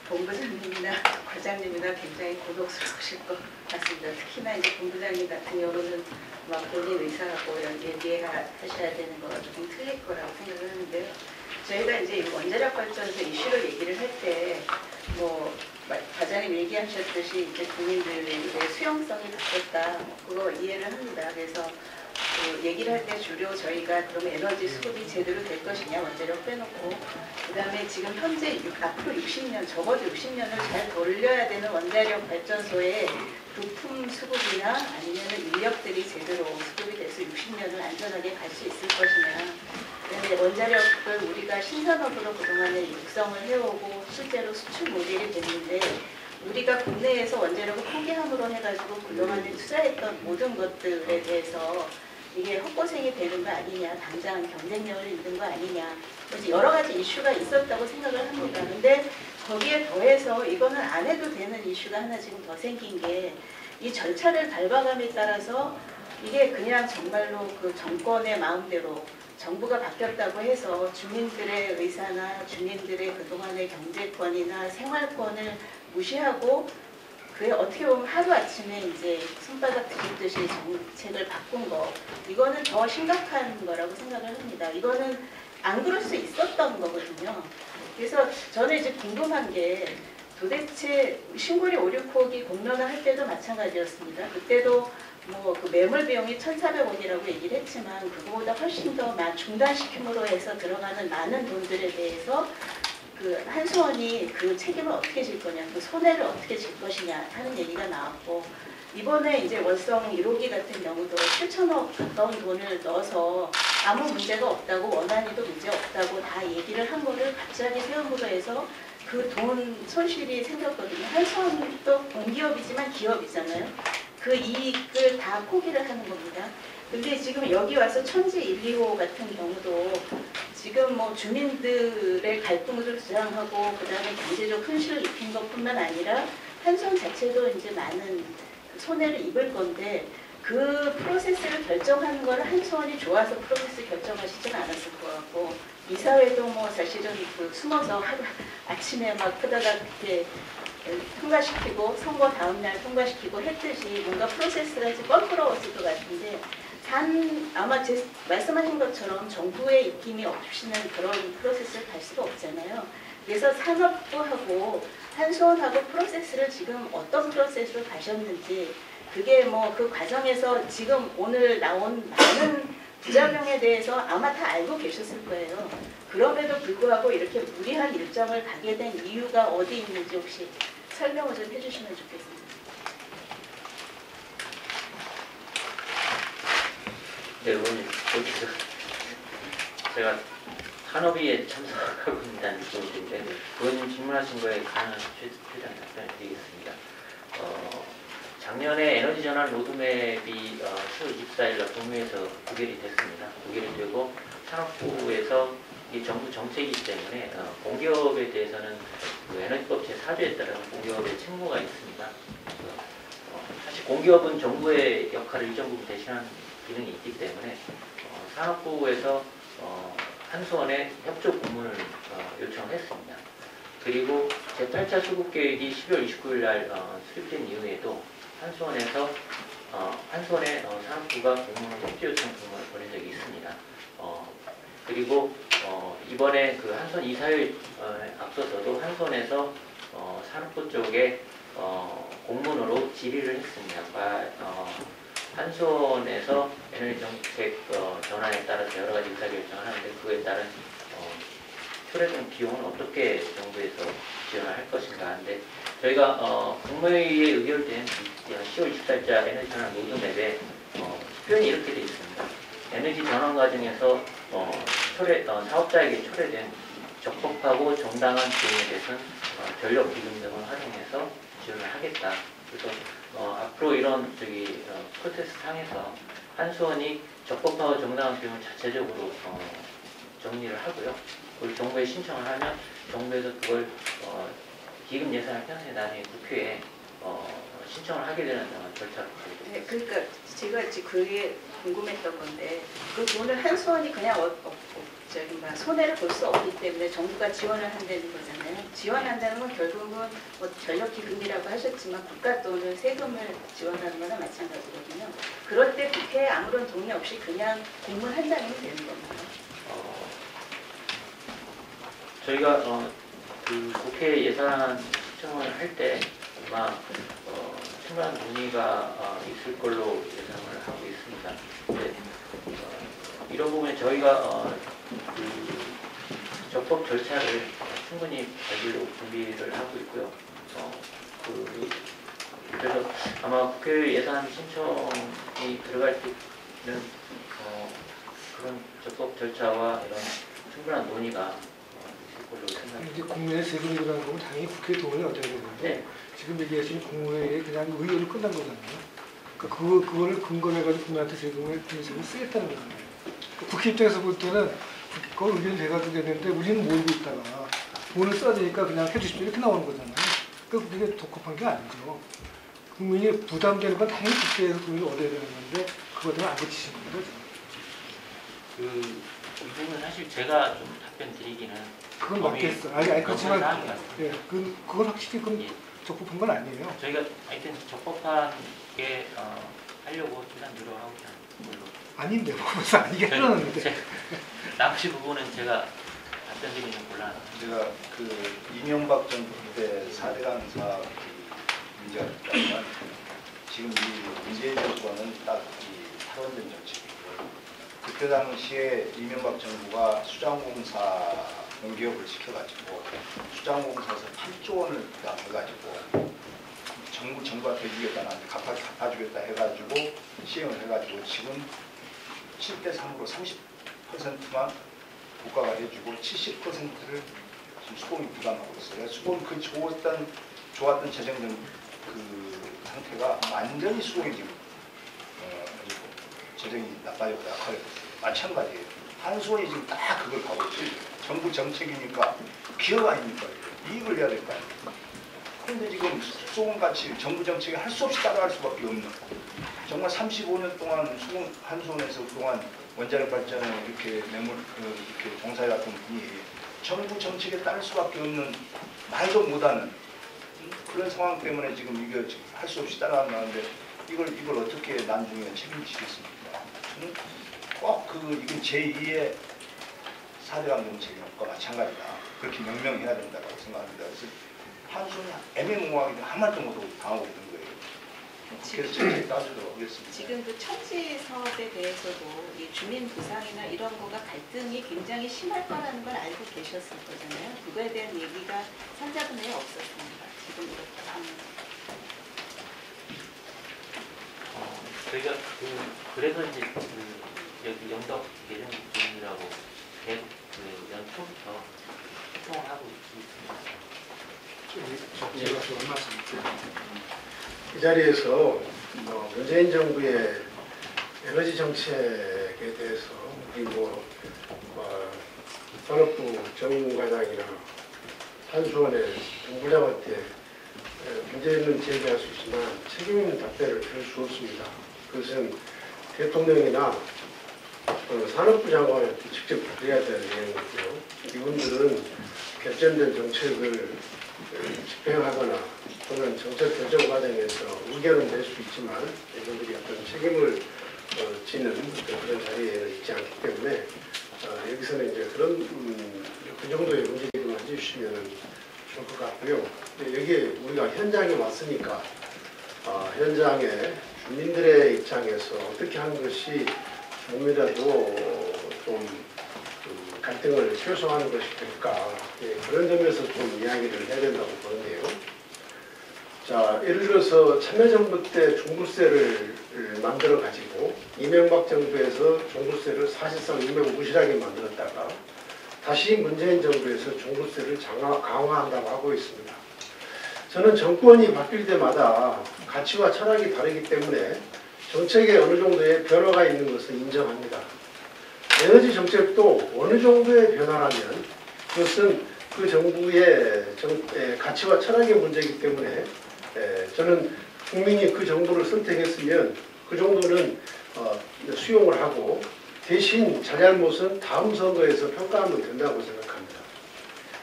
본부장님이나 과장님이나 굉장히 고독스러우실 것 같습니다. 특히나 이제 본부장님 같은 경우는 막 본인 의사하고 얘기하셔야 되는 거가 조금 틀릴 거라고 생각을 하는데요. 저희가 이제 원자력 발전소 이슈로 얘기를 할 때 뭐 과장님 얘기하셨듯이 이제 국민들의 수용성이 바뀌었다, 그거 이해를 합니다. 그래서 그 얘기를 할 때 주로 저희가 그럼 에너지 수급이 제대로 될 것이냐 원자력 빼놓고 그다음에 지금 현재 앞으로 60년 적어도 60년을 잘 돌려야 되는 원자력 발전소의 부품 수급이나 아니면 인력들이 제대로 수급이 돼서 60년을 안전하게 갈 수 있을 것이냐. 그다음에 원자력을 우리가 신산업으로 그동안에 육성을 해오고 실제로 수출 모델이 됐는데 우리가 국내에서 원자력을 포기함으로 해가지고 그동안에 투자했던 모든 것들에 대해서 이게 헛고생이 되는 거 아니냐, 당장 경쟁력을 잃는 거 아니냐, 그래서 여러 가지 이슈가 있었다고 생각을 합니다. 근데 거기에 더해서 이거는 안 해도 되는 이슈가 하나 지금 더 생긴 게 이 절차를 밟아감에 따라서 이게 그냥 정말로 그 정권의 마음대로 정부가 바뀌었다고 해서 주민들의 의사나 주민들의 그동안의 경제권이나 생활권을 무시하고 그게 어떻게 보면 하루아침에 이제 손바닥 뒤집듯이 정책을 바꾼 거 이거는 더 심각한 거라고 생각을 합니다. 이거는 안 그럴 수 있었던 거거든요. 그래서 저는 이제 궁금한 게 도대체 신고리 5,6호기 공론화 할 때도 마찬가지였습니다. 그때도 뭐 그 매물 비용이 1,400억이라고 얘기를 했지만 그거보다 훨씬 더 중단시킴으로 해서 들어가는 많은 돈들에 대해서 그 한수원이 그 책임을 어떻게 질 거냐, 그 손해를 어떻게 질 것이냐 하는 얘기가 나왔고 이번에 이제 월성 1호기 같은 경우도 7천억 가까운 돈을 넣어서 아무 문제가 없다고 원안에도 문제 없다고 다 얘기를 한 거를 갑자기 세움으로 해서 그 돈 손실이 생겼거든요. 한수원도 공기업이지만 기업이잖아요. 그 이익을 다 포기를 하는 겁니다. 근데 지금 여기 와서 천지 1, 2호 같은 경우도 지금 뭐 주민들의 갈등을 주장하고 그다음에 경제적 손실을 입힌 것뿐만 아니라 한수원 자체도 이제 많은 손해를 입을 건데 그 프로세스를 결정하는 걸 한수원이 좋아서 프로세스 결정하시진 않았을 것 같고 이사회도 뭐 사실은 그 숨어서 하루 아침에 막 그러다가 그렇게 통과시키고 선거 다음날 통과시키고 했듯이 뭔가 프로세스가 이제 껄끄러웠을 것 같은데 아마 제 말씀하신 것처럼 정부의 입김이 없이는 그런 프로세스를 갈 수가 없잖아요. 그래서 산업부하고 한수원하고 프로세스를 지금 어떤 프로세스로 가셨는지 그게 뭐 그 과정에서 지금 오늘 나온 많은 부작용에 대해서 아마 다 알고 계셨을 거예요. 그럼에도 불구하고 이렇게 무리한 일정을 가게 된 이유가 어디 있는지 혹시 설명을 좀 해주시면 좋겠습니다. 네, 의원님, 여기서 제가 산업위에 참석하고 있다는 느낌인데 의원님 질문하신 거에 관한 최대한 답변을 드리겠습니다. 작년에 에너지 전환 로드맵이 10월 24일 날 국무회에서 부결이 됐습니다. 부결이 되고 산업부에서 이 정부 정책이기 때문에 공기업에 대해서는 그 에너지법 제4조에 따른 공기업의 책무가 있습니다. 사실 공기업은 정부의 역할을 일정 부분 대신하는 기능이 있기 때문에 산업부에서 한수원에 협조 공문을 요청했습니다. 그리고 제8차 수급계획이 12월 29일 날 수립된 이후에도 한수원에 산업부가 공문을 협조 요청 공문을 보낸 적이 있습니다. 그리고 이번에 그 한수원 이사회에 앞서서도 한수원에서 산업부 쪽에 공문으로 질의를 했습니다. 한수원에서 에너지 정책 전환에 따라서 여러 가지 의사결정을 하는데 그에 따른 초래된 비용은 어떻게 정부에서 지원을 할 것인가 하는데 저희가 국무회의에 의결된 10월 24일자 에너지 전환 로드맵에 표현이 이렇게 되어 있습니다. 에너지 전환 과정에서 사업자에게 초래된 적법하고 정당한 비용에 대해서는 전력 기금 등을 활용해서 지원을 하겠다. 그래서 앞으로 이런 프로세스 상에서 한수원이 적법하고 정당한 비용을 자체적으로 정리를 하고요. 그리고 정부에 신청을 하면 정부에서 그걸 기금 예산을 편성해 나중에 국회에 신청을 하게 되는 절차로 가게 됩니다. 네, 그러니까 제가 지금 그게 궁금했던 건데 그 돈을 한수원이 그냥 손해를 볼 수 없기 때문에 정부가 지원을 한다는 거잖아요. 지원한다는 건 결국은 뭐 전력기금이라고 하셨지만 국가 돈을 세금을 지원하는 거나 마찬가지거든요. 그럴 때 국회에 아무런 동의 없이 그냥 공문 한 장이면 되는 겁니다. 저희가 그 국회 예산 신청을 할 때 아마 충분한 논의가 있을 걸로 예상을 하고 있습니다. 네, 이런 부분에 저희가 그 적법 절차를 충분히 밟으려고 준비를 하고 있고요. 그래서 아마 국회 예산 신청이 들어갈 때는 그런 적법 절차와 이런 충분한 논의가 있을 걸로 생각합니다. 이제 국민의 세금이라는 건 당연히 국회 도움을 얻어야 되는데 지금 얘기하신 국무회의 그냥 의원이 끝난 거잖아요. 그러니까 그거를 근거로 해가지고 국민한테 세금을 쓰겠다는 거잖아요. 국회 입장에서 볼 때는 그걸 의견이 돼가지고 되는데 우리는 모르고 있다가 돈을 써야 되니까 그냥 해주십시오 이렇게 나오는 거잖아요. 그러니까 그게 적합한 게 아니죠. 국민이 부담되는 건 당연히 국회에서 돈을 얻어야 되는 건데 그것 때문에 안 고치시는 거죠. 이 부분은 사실 제가 좀 답변 드리기는 그건 맞겠어. 아니 그렇지만 그건 확실히 그건 적법한 건 아니에요. 저희가 하여튼 적법한 게 하려고 최대한 노력하고 있는 걸로. 아닌데 보면서 아니게 하려는데. 나머지 부분은 제가 답변 드리는 곤란. 제가 그 이명박 정부 때 4대 강사 문제가 있다면 지금 이 문재인 정부와는 딱 이 탈원전 정책이고요. 그때 당시에 이명박 정부가 수장공사 공기업을 시켜가지고 수장공사에서 8조 원을 부담해가지고 정부가 대주겠다 나한테 갚아주겠다 해가지고 시행을 해가지고 지금 7대 3으로 30%만 국가가 해주고 70%를 지금 수공이 부담하고 있어요. 수공 그 좋았던 재정적 그 상태가 완전히 수공이 지금 재정이 나빠졌고 약하게 됐어요. 마찬가지예요. 한수원이 지금 다 그걸 가고 있어요. 정부 정책이니까 기업 아닙니까? 이익을 내야 될 거 아닙니까? 그런데 지금 수공같이 정부 정책이 할 수 없이 따라갈 수밖에 없는 정말 35년 동안 한수원에서 그동안 원자력 발전에 이렇게 이렇게 종사해왔던 분이 정부 정책에 따를 수밖에 없는 말도 못하는 그런 상황 때문에 지금 이게 할 수 없이 따라가는데 이걸 어떻게 나중에 책임지겠습니까? 저는 꼭 이건 제2의 4대강 정책과 마찬가지다. 그렇게 명명해야 된다고 생각합니다. 그래서 한수원이 애매모호하게 한 말도 못하고 당하고 있는 거예요. 그래서 정책에 따르도록 하겠습니다. 지금 그 청지 사업에 대해서도 이 주민 보상이나 이런 거가 갈등이 굉장히 심할 거라는 걸 알고 계셨을 거잖아요. 그거에 대한 얘기가 산자분에 없었습니다. 지금 이렇게 저희가 그래서 이제 여기 영덕 예정 주민이라고 계속 연초부터 소통을 하고 있습니다. 이 자리에서 문재인 정부의 에너지 정책에 대해서 그리고 산업부 정과장이나 한수원의 정부장한테 문제 있는 제기할 수 있지만 책임 있는 답변을 들을 수 없습니다. 그것은 대통령이나 산업부 장관한테 직접 드려야 될 내용이고요. 이분들은 결정된 정책을 집행하거나 또는 정책 결정 과정에서 의견을 낼 수 있지만 이분들이 어떤 책임을 지는 그런 자리에 있지 않기 때문에 여기서는 이제 그런 그 정도의 문제를 해주시면 좋을 것 같고요. 여기 우리가 현장에 왔으니까 현장에 주민들의 입장에서 어떻게 하는 것이 조금이라도 좀 갈등을 최소화하는 것이 될까 그런 점에서 좀 이야기를 해야 된다고 보는데요. 자, 예를 들어서 참여정부 때 종부세를 만들어 가지고 이명박 정부에서 종부세를 사실상 유명무실하게 만들었다가 다시 문재인 정부에서 종부세를 강화한다고 하고 있습니다. 저는 정권이 바뀔 때마다 가치와 철학이 다르기 때문에 정책에 어느 정도의 변화가 있는 것을 인정합니다. 에너지 정책도 어느 정도의 변화라면 그것은 그 정부의 가치와 철학의 문제이기 때문에 저는 국민이 그 정부를 선택했으면 그 정도는 수용을 하고 대신 잘잘못은 다음 선거에서 평가하면 된다고 생각합니다.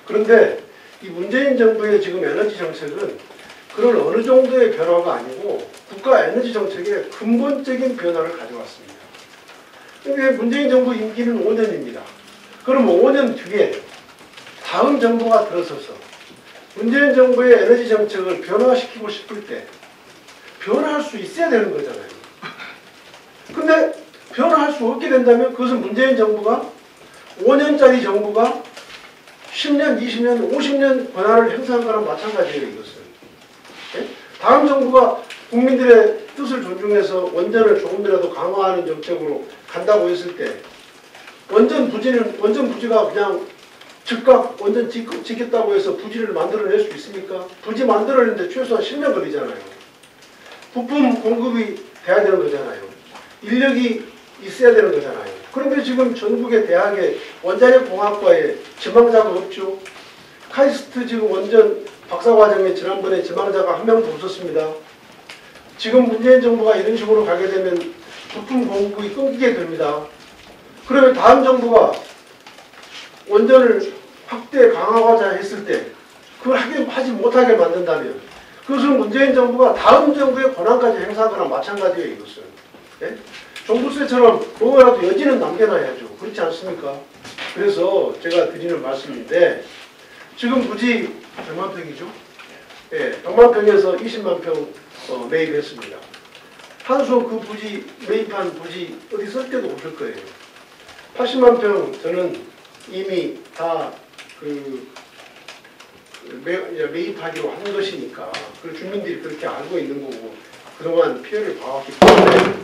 그런데 이 문재인 정부의 지금 에너지 정책은 그런 어느 정도의 변화가 아니고 국가 에너지 정책의 근본적인 변화를 가져왔습니다. 그런데 문재인 정부 임기는 5년입니다. 그럼 5년 뒤에 다음 정부가 들어서서 문재인 정부의 에너지 정책을 변화시키고 싶을 때 변화할 수 있어야 되는 거잖아요. 근데 변화할 수 없게 된다면 그것은 문재인 정부가 5년짜리 정부가 10년, 20년, 50년 권한을 행사한 거랑 마찬가지예요. 이것은. 예? 다음 정부가 국민들의 뜻을 존중해서 원전을 조금이라도 강화하는 정책으로 간다고 했을 때 원전 부지가 그냥 즉각 원전 짓겠다고 해서 부지를 만들어낼 수 있습니까? 부지 만들어내는데 최소한 10년 걸리잖아요. 부품 공급이 돼야 되는 거잖아요. 인력이 있어야 되는 거잖아요. 그런데 지금 전국의 대학의 원자력공학과에 지망자가 없죠. 카이스트 지금 원전 박사과정에 지난번에 지망자가 한 명도 없었습니다. 지금 문재인 정부가 이런 식으로 가게 되면 부품 공급이 끊기게 됩니다. 그러면 다음 정부가 원전을 확대 강화하자 했을 때 그걸 하지 못하게 만든다면 그것은 문재인 정부가 다음 정부의 권한까지 행사하거나 마찬가지예요. 이것은. 예? 종부세처럼 뭐라도 여지는 남겨놔야죠. 그렇지 않습니까? 그래서 제가 드리는 말씀인데 지금 부지 100만 평이죠? 예, 100만 평에서 20만 평 매입했습니다. 한수원 그 부지 매입한 부지 어디 쓸 데도 없을 거예요. 80만 평 저는 이미 다 매입하기로 한 것이니까 그 주민들이 그렇게 알고 있는 거고 그동안 피해를 봐왔기 때문에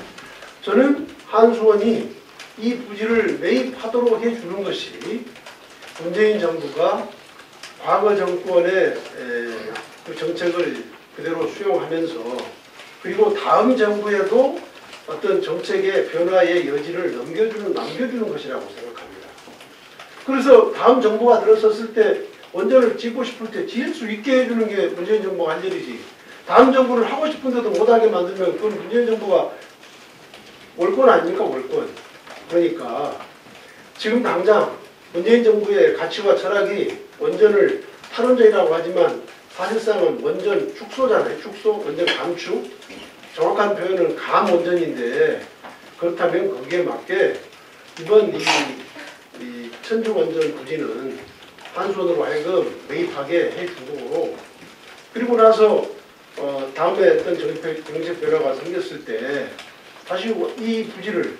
저는 한수원이 이 부지를 매입하도록 해주는 것이 문재인 정부가 과거 정권의 그 정책을 그대로 수용하면서 그리고 다음 정부에도 어떤 정책의 변화의 여지를 남겨주는 것이라고 생각합니다. 그래서 다음 정부가 들어섰을 때 원전을 짓고 싶을 때 지을 수 있게 해주는 게 문재인 정부가 할 일이지. 다음 정부를 하고 싶은데도 못하게 만들면 그건 문재인 정부가 월권 아닙니까? 월권. 그러니까 지금 당장 문재인 정부의 가치와 철학이 원전을 탈원전이라고 하지만 사실상은 원전 축소잖아요. 축소, 원전 감축. 정확한 표현은 감원전인데 그렇다면 거기에 맞게 이번 이 천주원전 부지는 한수원으로 하여금 매입하게 해주고 그리고 나서 다음에 어떤 정책 변화가 생겼을 때 다시 이 부지를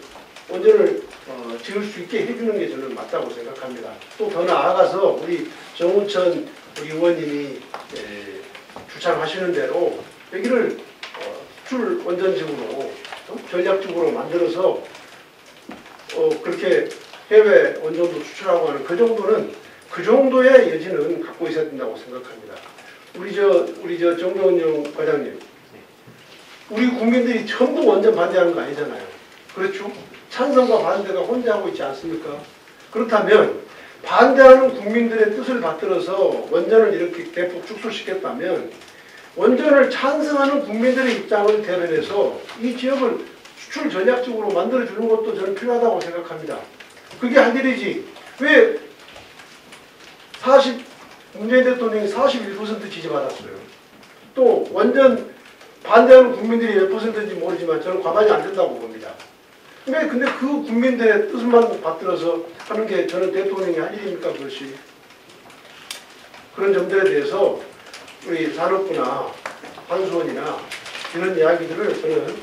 원전을 지을 수 있게 해주는 게 저는 맞다고 생각합니다. 또 더 나아가서 우리 정우천 우리 의원님이 주창하시는 대로 여기를 수출 원전지구로 전략적으로 만들어서 그렇게 해외 원전도 수출하고 하는 그 정도의 여지는 갖고 있어야 된다고 생각합니다. 우리 저 정병훈 과장님, 우리 국민들이 전부 원전 반대하는 거 아니잖아요. 그렇죠? 찬성과 반대가 혼자 하고 있지 않습니까? 그렇다면 반대하는 국민들의 뜻을 받들어서 원전을 이렇게 대폭 축소시켰다면 원전을 찬성하는 국민들의 입장을 대변해서 이 지역을 수출 전략적으로 만들어주는 것도 저는 필요하다고 생각합니다. 그게 할 일이지. 왜 문재인 대통령이 41% 지지받았어요. 또 원전 반대하는 국민들이 몇 %인지 모르지만 저는 과반이 안 된다고 봅니다. 근데 그 국민들의 뜻만 받들어서 하는 게 저는 대통령이 할 일입니까? 그것이. 그런 점들에 대해서 우리 산업부나 한수원이나 이런 이야기들을 저는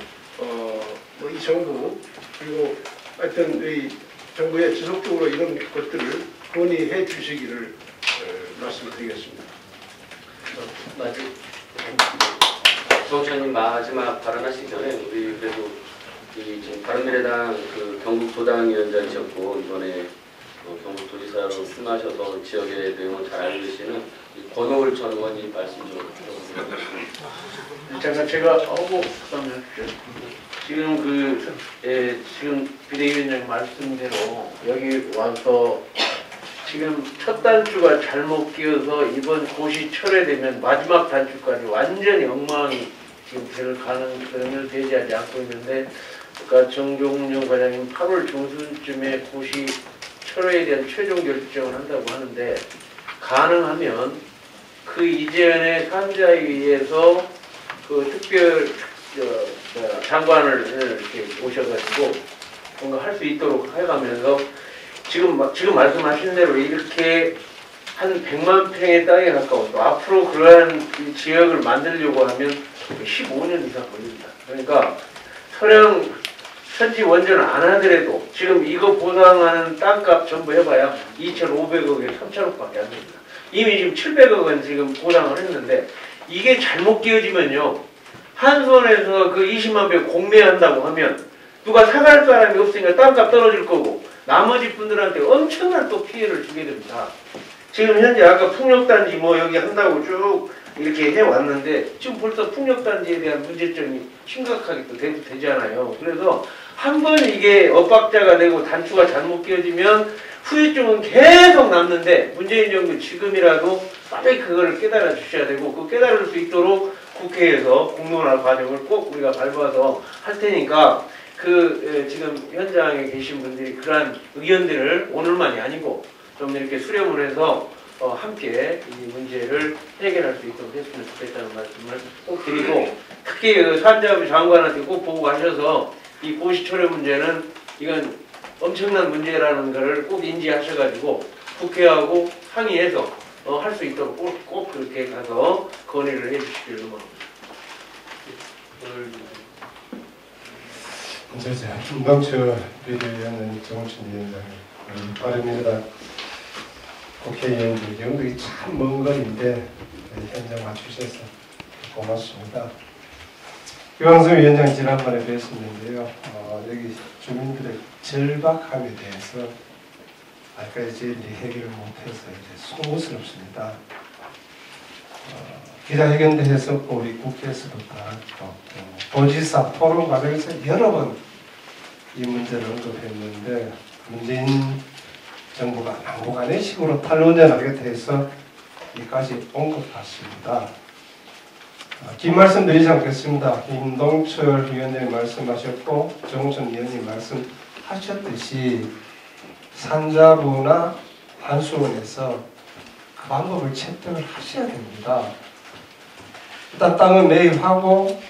이 정부 그리고 하여튼 우리 정부에 지속적으로 이런 것들을 건의해 주시기를 말씀드리겠습니다. 주홍천님 마지막 발언하시기 전에 우리 그래도 지금 바른미래당 경북도당위원장이셨고 이번에 경북도지사로 승하셔서 지역의 내용을 잘 알고 계시는 권오을 전 의원님 말씀 좀 잠깐 제가 하고 그다음에 지금 지금 비대위원장 말씀대로 여기 와서 지금 첫 단추가 잘못 끼어서 이번 고시 철회되면 마지막 단추까지 완전히 엉망이 지금 될 가능성을 배제하지 않고 있는데, 그러니까 정종윤 과장님 8월 중순쯤에 고시 철회에 대한 최종 결정을 한다고 하는데, 가능하면 그 이전에 산자위에서 그 특별 장관을 이렇게 오셔가지고 뭔가 할 수 있도록 해가면서 지금 말씀하신 대로 이렇게 한 100만 평의 땅에 가까워. 또 앞으로 그러한 이 지역을 만들려고 하면 15년 이상 걸립니다. 그러니까 설령 천지 원전을 안 하더라도 지금 이거 보상하는 땅값 전부 해봐야 2,500억에 3,000억밖에 안 됩니다. 이미 지금 700억은 지금 보상을 했는데 이게 잘못 끼어지면요. 한수원에서 그 20만 평 공매한다고 하면 누가 사갈 사람이 없으니까 땅값 떨어질 거고 나머지 분들한테 엄청난 또 피해를 주게 됩니다. 지금 현재 아까 풍력단지 뭐 여기 한다고 쭉 이렇게 해왔는데 지금 벌써 풍력단지에 대한 문제점이 심각하게 또 되잖아요. 그래서 한 번 이게 엇박자가 되고 단추가 잘못 끼어지면 후유증은 계속 남는데 문재인 정부 지금이라도 빨리 그걸 깨달아 주셔야 되고 그 깨달을 수 있도록 국회에서 공론화 과정을 꼭 우리가 밟아서 할 테니까 지금 현장에 계신 분들이 그러한 의견들을 오늘만이 아니고 좀 이렇게 수렴을 해서 함께 이 문제를 해결할 수 있도록 했으면 좋겠다는 말씀을 꼭 드리고 특히 그 산자부 장관한테 꼭 보고 가셔서 이 고시초려 문제는 이건 엄청난 문제라는 것을 꼭 인지하셔가지고 국회하고 상의해서 할 수 있도록 꼭 그렇게 가서 건의를 해주시길 바랍니다. 김동철 비대위원은 정춘 위원장, 바른미래당 국회의원들 영역이 참 먼 거리인데 현장 맞추셔서 고맙습니다. 유광수 위원장 지난번에 뵀었는데요. 여기 주민들의 절박함에 대해서 아까 저희들이 해결을 못해서 이제 송구스럽습니다. 기자회견도 했었고 우리 국회에서도 다 도지사 토론 과정에서 여러 번 이 문제를 언급했는데 문재인 정부가 난고간의식으로 탈원전하게 돼서 여기까지 온 것 같습니다. 긴 말씀 드리지 않겠습니다. 임동철 위원장이 말씀하셨고 정우천 위원장이 말씀하셨듯이 산자부나 한수원에서 그 방법을 채택을 하셔야 됩니다. 일단 땅을 매입하고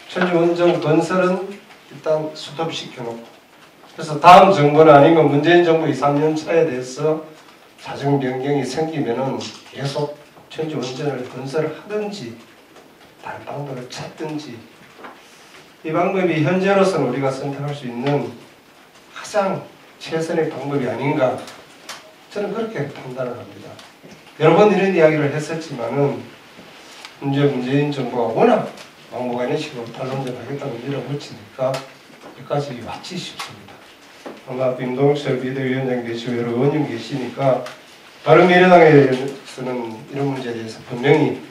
천지원전 건설은 일단 스톱시켜놓고 그래서 다음 정부는 아니면 문재인 정부 2, 3년 차에 대해서 사정 변경이 생기면은 계속 천지원전을 건설을 하든지 다른 방법을 찾든지 이 방법이 현재로서는 우리가 선택할 수 있는 가장 최선의 방법이 아닌가 저는 그렇게 판단을 합니다. 여러 번 이런 이야기를 했었지만은 문재인 정부가 워낙 막무가내식으로 탈원전 하겠다고 밀어붙이니까 여기까지 왔지 싶습니다. 아마 임동철 비대위원장 계시고 여러 의원님 계시니까 바른미래당에서는 이런 문제에 대해서 분명히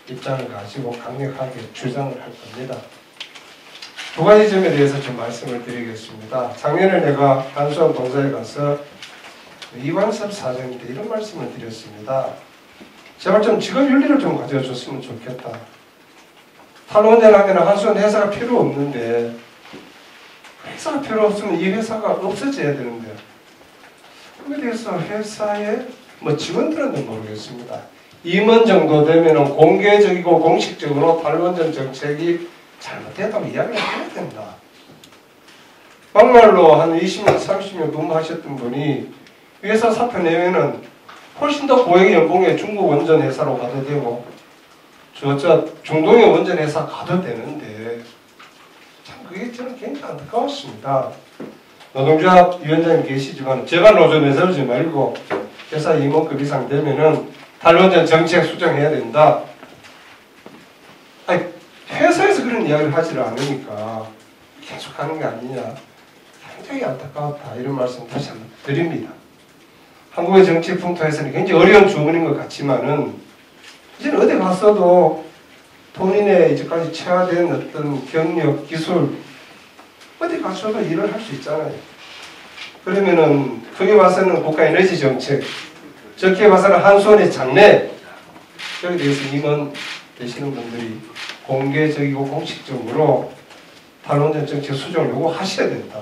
입장을 가지고 강력하게 주장을 할 겁니다. 두 가지 점에 대해서 좀 말씀을 드리겠습니다. 작년에 내가 한수원 동사에 가서 이광섭 사장님께 이런 말씀을 드렸습니다. 제발 좀 직업윤리를 좀 가져줬으면 좋겠다. 탈원전 하면 한수원 회사가 필요 없는데 회사가 필요 없으면 이 회사가 없어져야 되는데 그에 대해서 회사의 직원들은 모르겠습니다. 임원 정도 되면 공개적이고 공식적으로 탈원전 정책이 잘못됐다고 이야기를 해야 된다. 막말로 한 20년, 30년 근무하셨던 분이 회사 사표 내면은 훨씬 더 고액의 연봉에 중국 원전 회사로 가도 되고 중동의 원전 회사 가도 되는데 참 그게 저는 굉장히 안타까웠습니다. 노동조합 위원장님 계시지만 제가 노조에 서지 말고 회사 임원급 이상 되면은 탈원전 정책 수정해야 된다. 아니 회사에서 그런 이야기를 하지를 않으니까 계속 하는 게 아니냐. 굉장히 안타까웠다. 이런 말씀 다시 한번 드립니다. 한국의 정치 풍토에서는 굉장히 어려운 주문인 것 같지만은 이제는 어디 갔어도 본인의 이제까지 체화된 어떤 경력, 기술 어디 가서도 일을 할 수 있잖아요. 그러면은 크게 봐서는 국가에너지 정책, 적게 봐서는 한수원의 장래 여기 대해서 임원 되시는 분들이 공개적이고 공식적으로 탈원전 정책 수정을 요구하셔야 된다.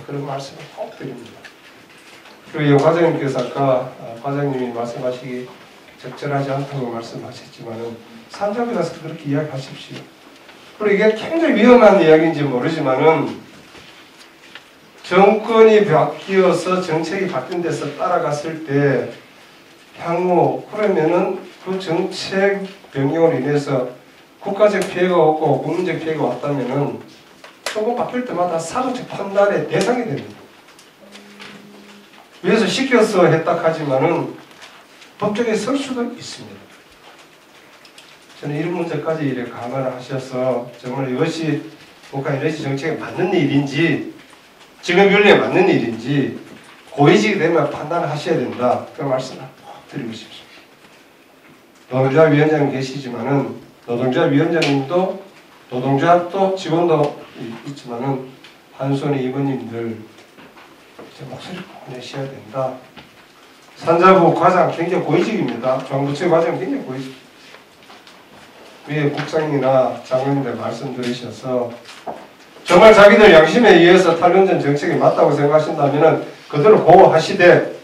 그런 말씀을 꼭 드립니다. 그리고 과장님께서 아까 과장님이 말씀하시기 적절하지 않다고 말씀하셨지만은 산자부에 가서 그렇게 이야기하십시오. 그리고 이게 굉장히 위험한 이야기인지 모르지만은 정권이 바뀌어서 정책이 바뀐 데서 따라갔을 때 향후 그러면은 그 정책 변경으로 인해서 국가적 피해가 없고 국민적 피해가 왔다면은 조금 바뀔 때마다 사고적 판단의 대상이 됩니다. 위에서 시켜서 했다 하지만은 법적에 설 수도 있습니다. 저는 이런 문제까지 이렇게 감안을 하셔서 정말 이것이 국가에너지 정책에 맞는 일인지 지금 윤리에 맞는 일인지 고위직이 되면 판단을 하셔야 된다. 그 말씀을 꼭 드리고 싶습니다. 노동조합 위원장님 계시지만은 노동조합 위원장님도 노동조합도 직원도 있지만은 한손의 임원님들 목소리를 꼭 내셔야 된다. 산자부 과장 굉장히 고위직입니다. 정부처의 과장은 굉장히 고위직. 위에 국장이나 장관님들 말씀 들으셔서 정말 자기들 양심에 의해서 탈원전 정책이 맞다고 생각하신다면 그대로 보호하시되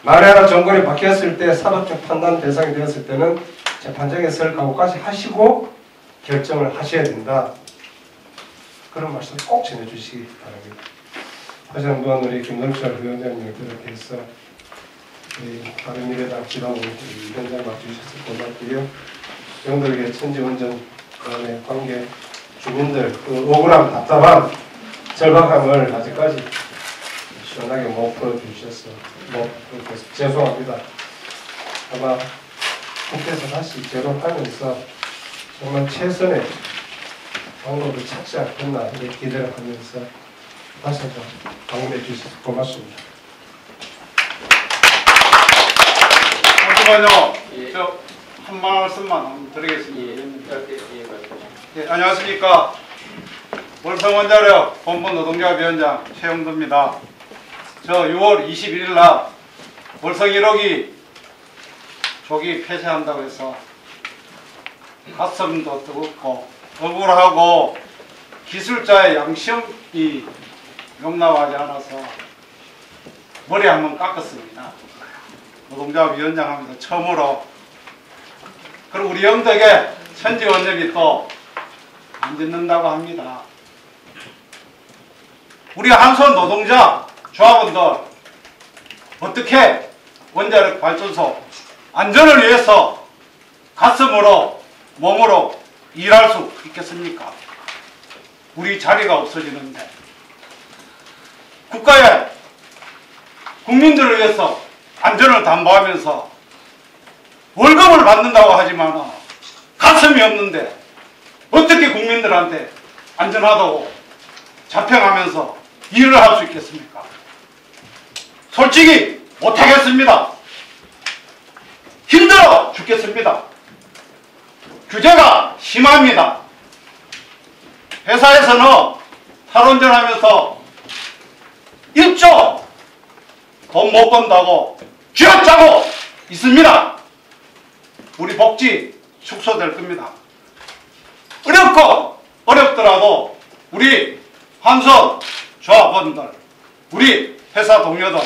만에 하나 정권이 바뀌었을 때 사법적 판단 대상이 되었을 때는 재판장에 설 각오까지 하시고 결정을 하셔야 된다. 그런 말씀 꼭 전해주시기 바랍니다. 다시 한번 우리 김동철 위원장님을 비롯해서 우리 바른미래당 지도부 위원장 맡주셔서 고맙고요. 영들에게 천지원전 간의 관계 주민들 그 억울함, 답답함, 절박함을 아직까지 시원하게 못 풀어주셔서 죄송합니다. 아마 국회에서 다시 재론하면서 정말 최선의 방법을 찾지 않겠나 이렇게 기대를 하면서 다시 한번 방문해 주셔서 고맙습니다. 잠시만요. 저 한 말씀만 드리겠습니다. 예, 안녕하십니까. 월성원자력 본부 노동조합 위원장 최영도입니다. 저 6월 21일 날 월성 1호기 조기 폐쇄한다고 해서 가슴도 뜨겁고 억울하고 기술자의 양심이 용납하지 않아서 머리 한번 깎았습니다. 노동조합 위원장 하면서 처음으로. 그리고 우리 영덕에 천지원력이 또 안 짓는다고 합니다. 우리 한손 노동자 조합원들 어떻게 원자력 발전소 안전을 위해서 가슴으로 몸으로 일할 수 있겠습니까? 우리 자리가 없어지는데 국가의 국민들을 위해서 안전을 담보하면서 월급을 받는다고 하지만 가슴이 없는데 어떻게 국민들한테 안전하다고 자평하면서 일을 할 수 있겠습니까? 솔직히 못하겠습니다. 힘들어 죽겠습니다. 규제가 심합니다. 회사에서는 탈원전하면서 1조 돈 못 번다고 쥐어짜고 있습니다. 우리 복지 축소될 겁니다. 어렵고 어렵더라도 우리 한손 조합원들, 우리 회사 동료들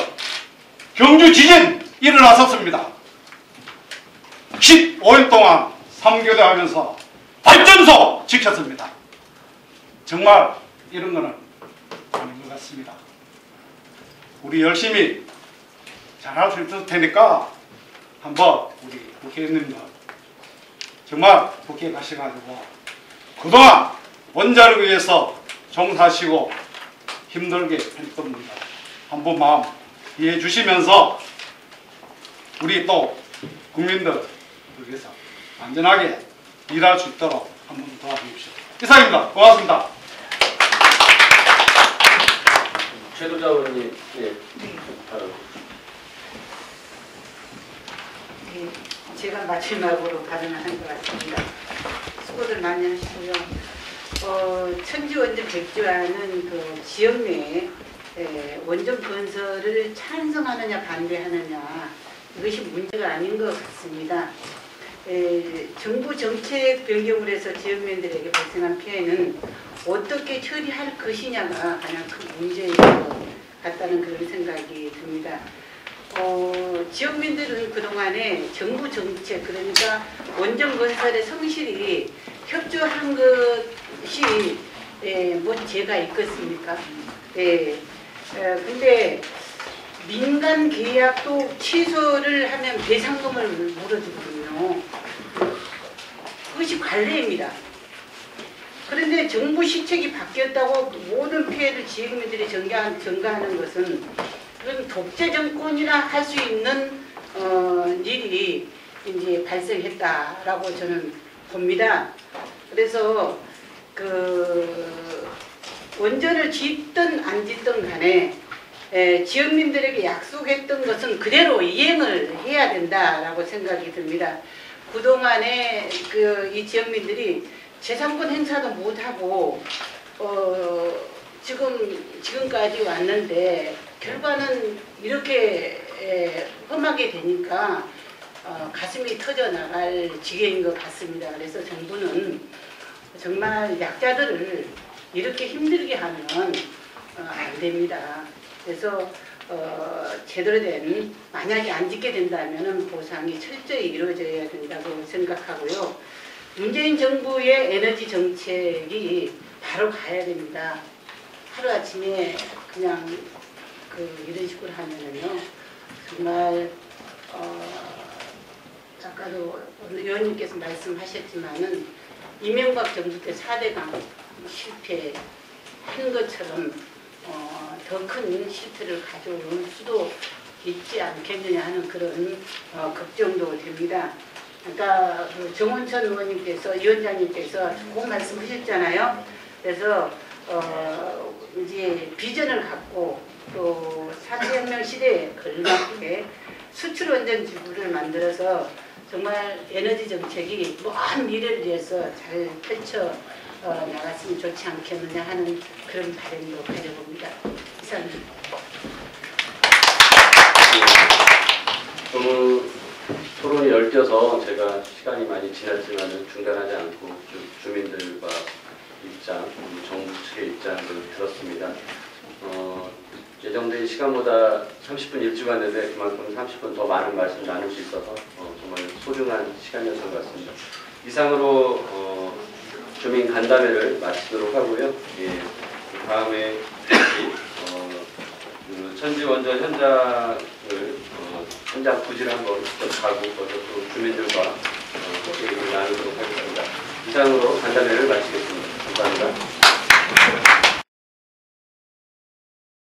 경주 지진 일어났었습니다. 15일 동안 3교대 하면서 발전소 지켰습니다. 정말 이런 거는 아닌 것 같습니다. 우리 열심히 잘할 수 있을 테니까 한번 우리 국회의원님들 정말 국회에 가셔가지고 그동안 원자력을 위해서 종사하시고 힘들게 할 겁니다. 한번 마음 이해해 주시면서 우리 또 국민들 위해서 안전하게 일할 수 있도록 한번 도와주십시오. 이상입니다. 고맙습니다. 최도자 의원님, 예, 바로. 네, 제가 마지막으로 발언하는 것 같습니다. 수고들 많이 하시고요. 천지원전 백지화는 그 지역 내에 원전 건설을 찬성하느냐 반대하느냐 이것이 문제가 아닌 것 같습니다. 정부 정책 변경을 해서 지역민들에게 발생한 피해는 어떻게 처리할 것이냐가 가장 큰 문제인 것 같다는 그런 생각이 듭니다. 지역민들은 그동안에 정부 정책, 그러니까 원전 건설에 성실히 협조한 것이 뭐 죄가 있겠습니까? 근데 민간 계약도 취소를 하면 배상금을 물어주거든요. 그것이 관례입니다. 그런데 정부 시책이 바뀌었다고 모든 피해를 지역민들이 전가하는 것은 그런 독재 정권이라 할 수 있는 일이 이제 발생했다라고 저는 봅니다. 그래서 그 원전을 짓든 안 짓든 간에 지역민들에게 약속했던 것은 그대로 이행을 해야 된다라고 생각이 듭니다. 그동안에 이 지역민들이 재산권 행사도 못하고 지금까지 왔는데 결과는 이렇게 험하게 되니까 가슴이 터져나갈 지경인 것 같습니다. 그래서 정부는 정말 약자들을 이렇게 힘들게 하면 안 됩니다. 그래서 제대로 된 만약에 안 짓게 된다면 보상이 철저히 이루어져야 된다고 생각하고요. 문재인 정부의 에너지 정책이 바로 가야 됩니다. 하루아침에 그냥 이런 식으로 하면은요 정말 아까도 의원님께서 말씀하셨지만은 이명박 정부 때 4대강 실패한 것처럼 더 큰 실패를 가져올 수도 있지 않겠느냐 하는 그런 걱정도 됩니다. 아까 정원천 의원님께서 위원장님께서 좋은 말씀하셨잖아요. 그래서 이제 비전을 갖고 또 4차 혁명 시대에 걸맞게 수출 원전 지구를 만들어서 정말 에너지 정책이 먼 미래를 위해서 잘 펼쳐 나갔으면 좋지 않겠느냐 하는 그런 바람도 가져봅니다. 이상입니다. 너무 토론이 열겨서 제가 시간이 많이 지났지만 중단하지 않고 주민들과 입장, 정부 측의 입장을 들었습니다. 예정된 시간보다 30분 일찍 왔는데 그만큼 30분 더 많은 말씀 나눌 수 있어서 정말 소중한 시간이었던 것 같습니다. 이상으로 주민 간담회를 마치도록 하고요. 예, 다음에 천지 원전 현장 부지를 한번 가고 거기서 또 주민들과 얘기를 나누도록 하겠습니다. 이상으로 간담회를 마치겠습니다. 감사합니다.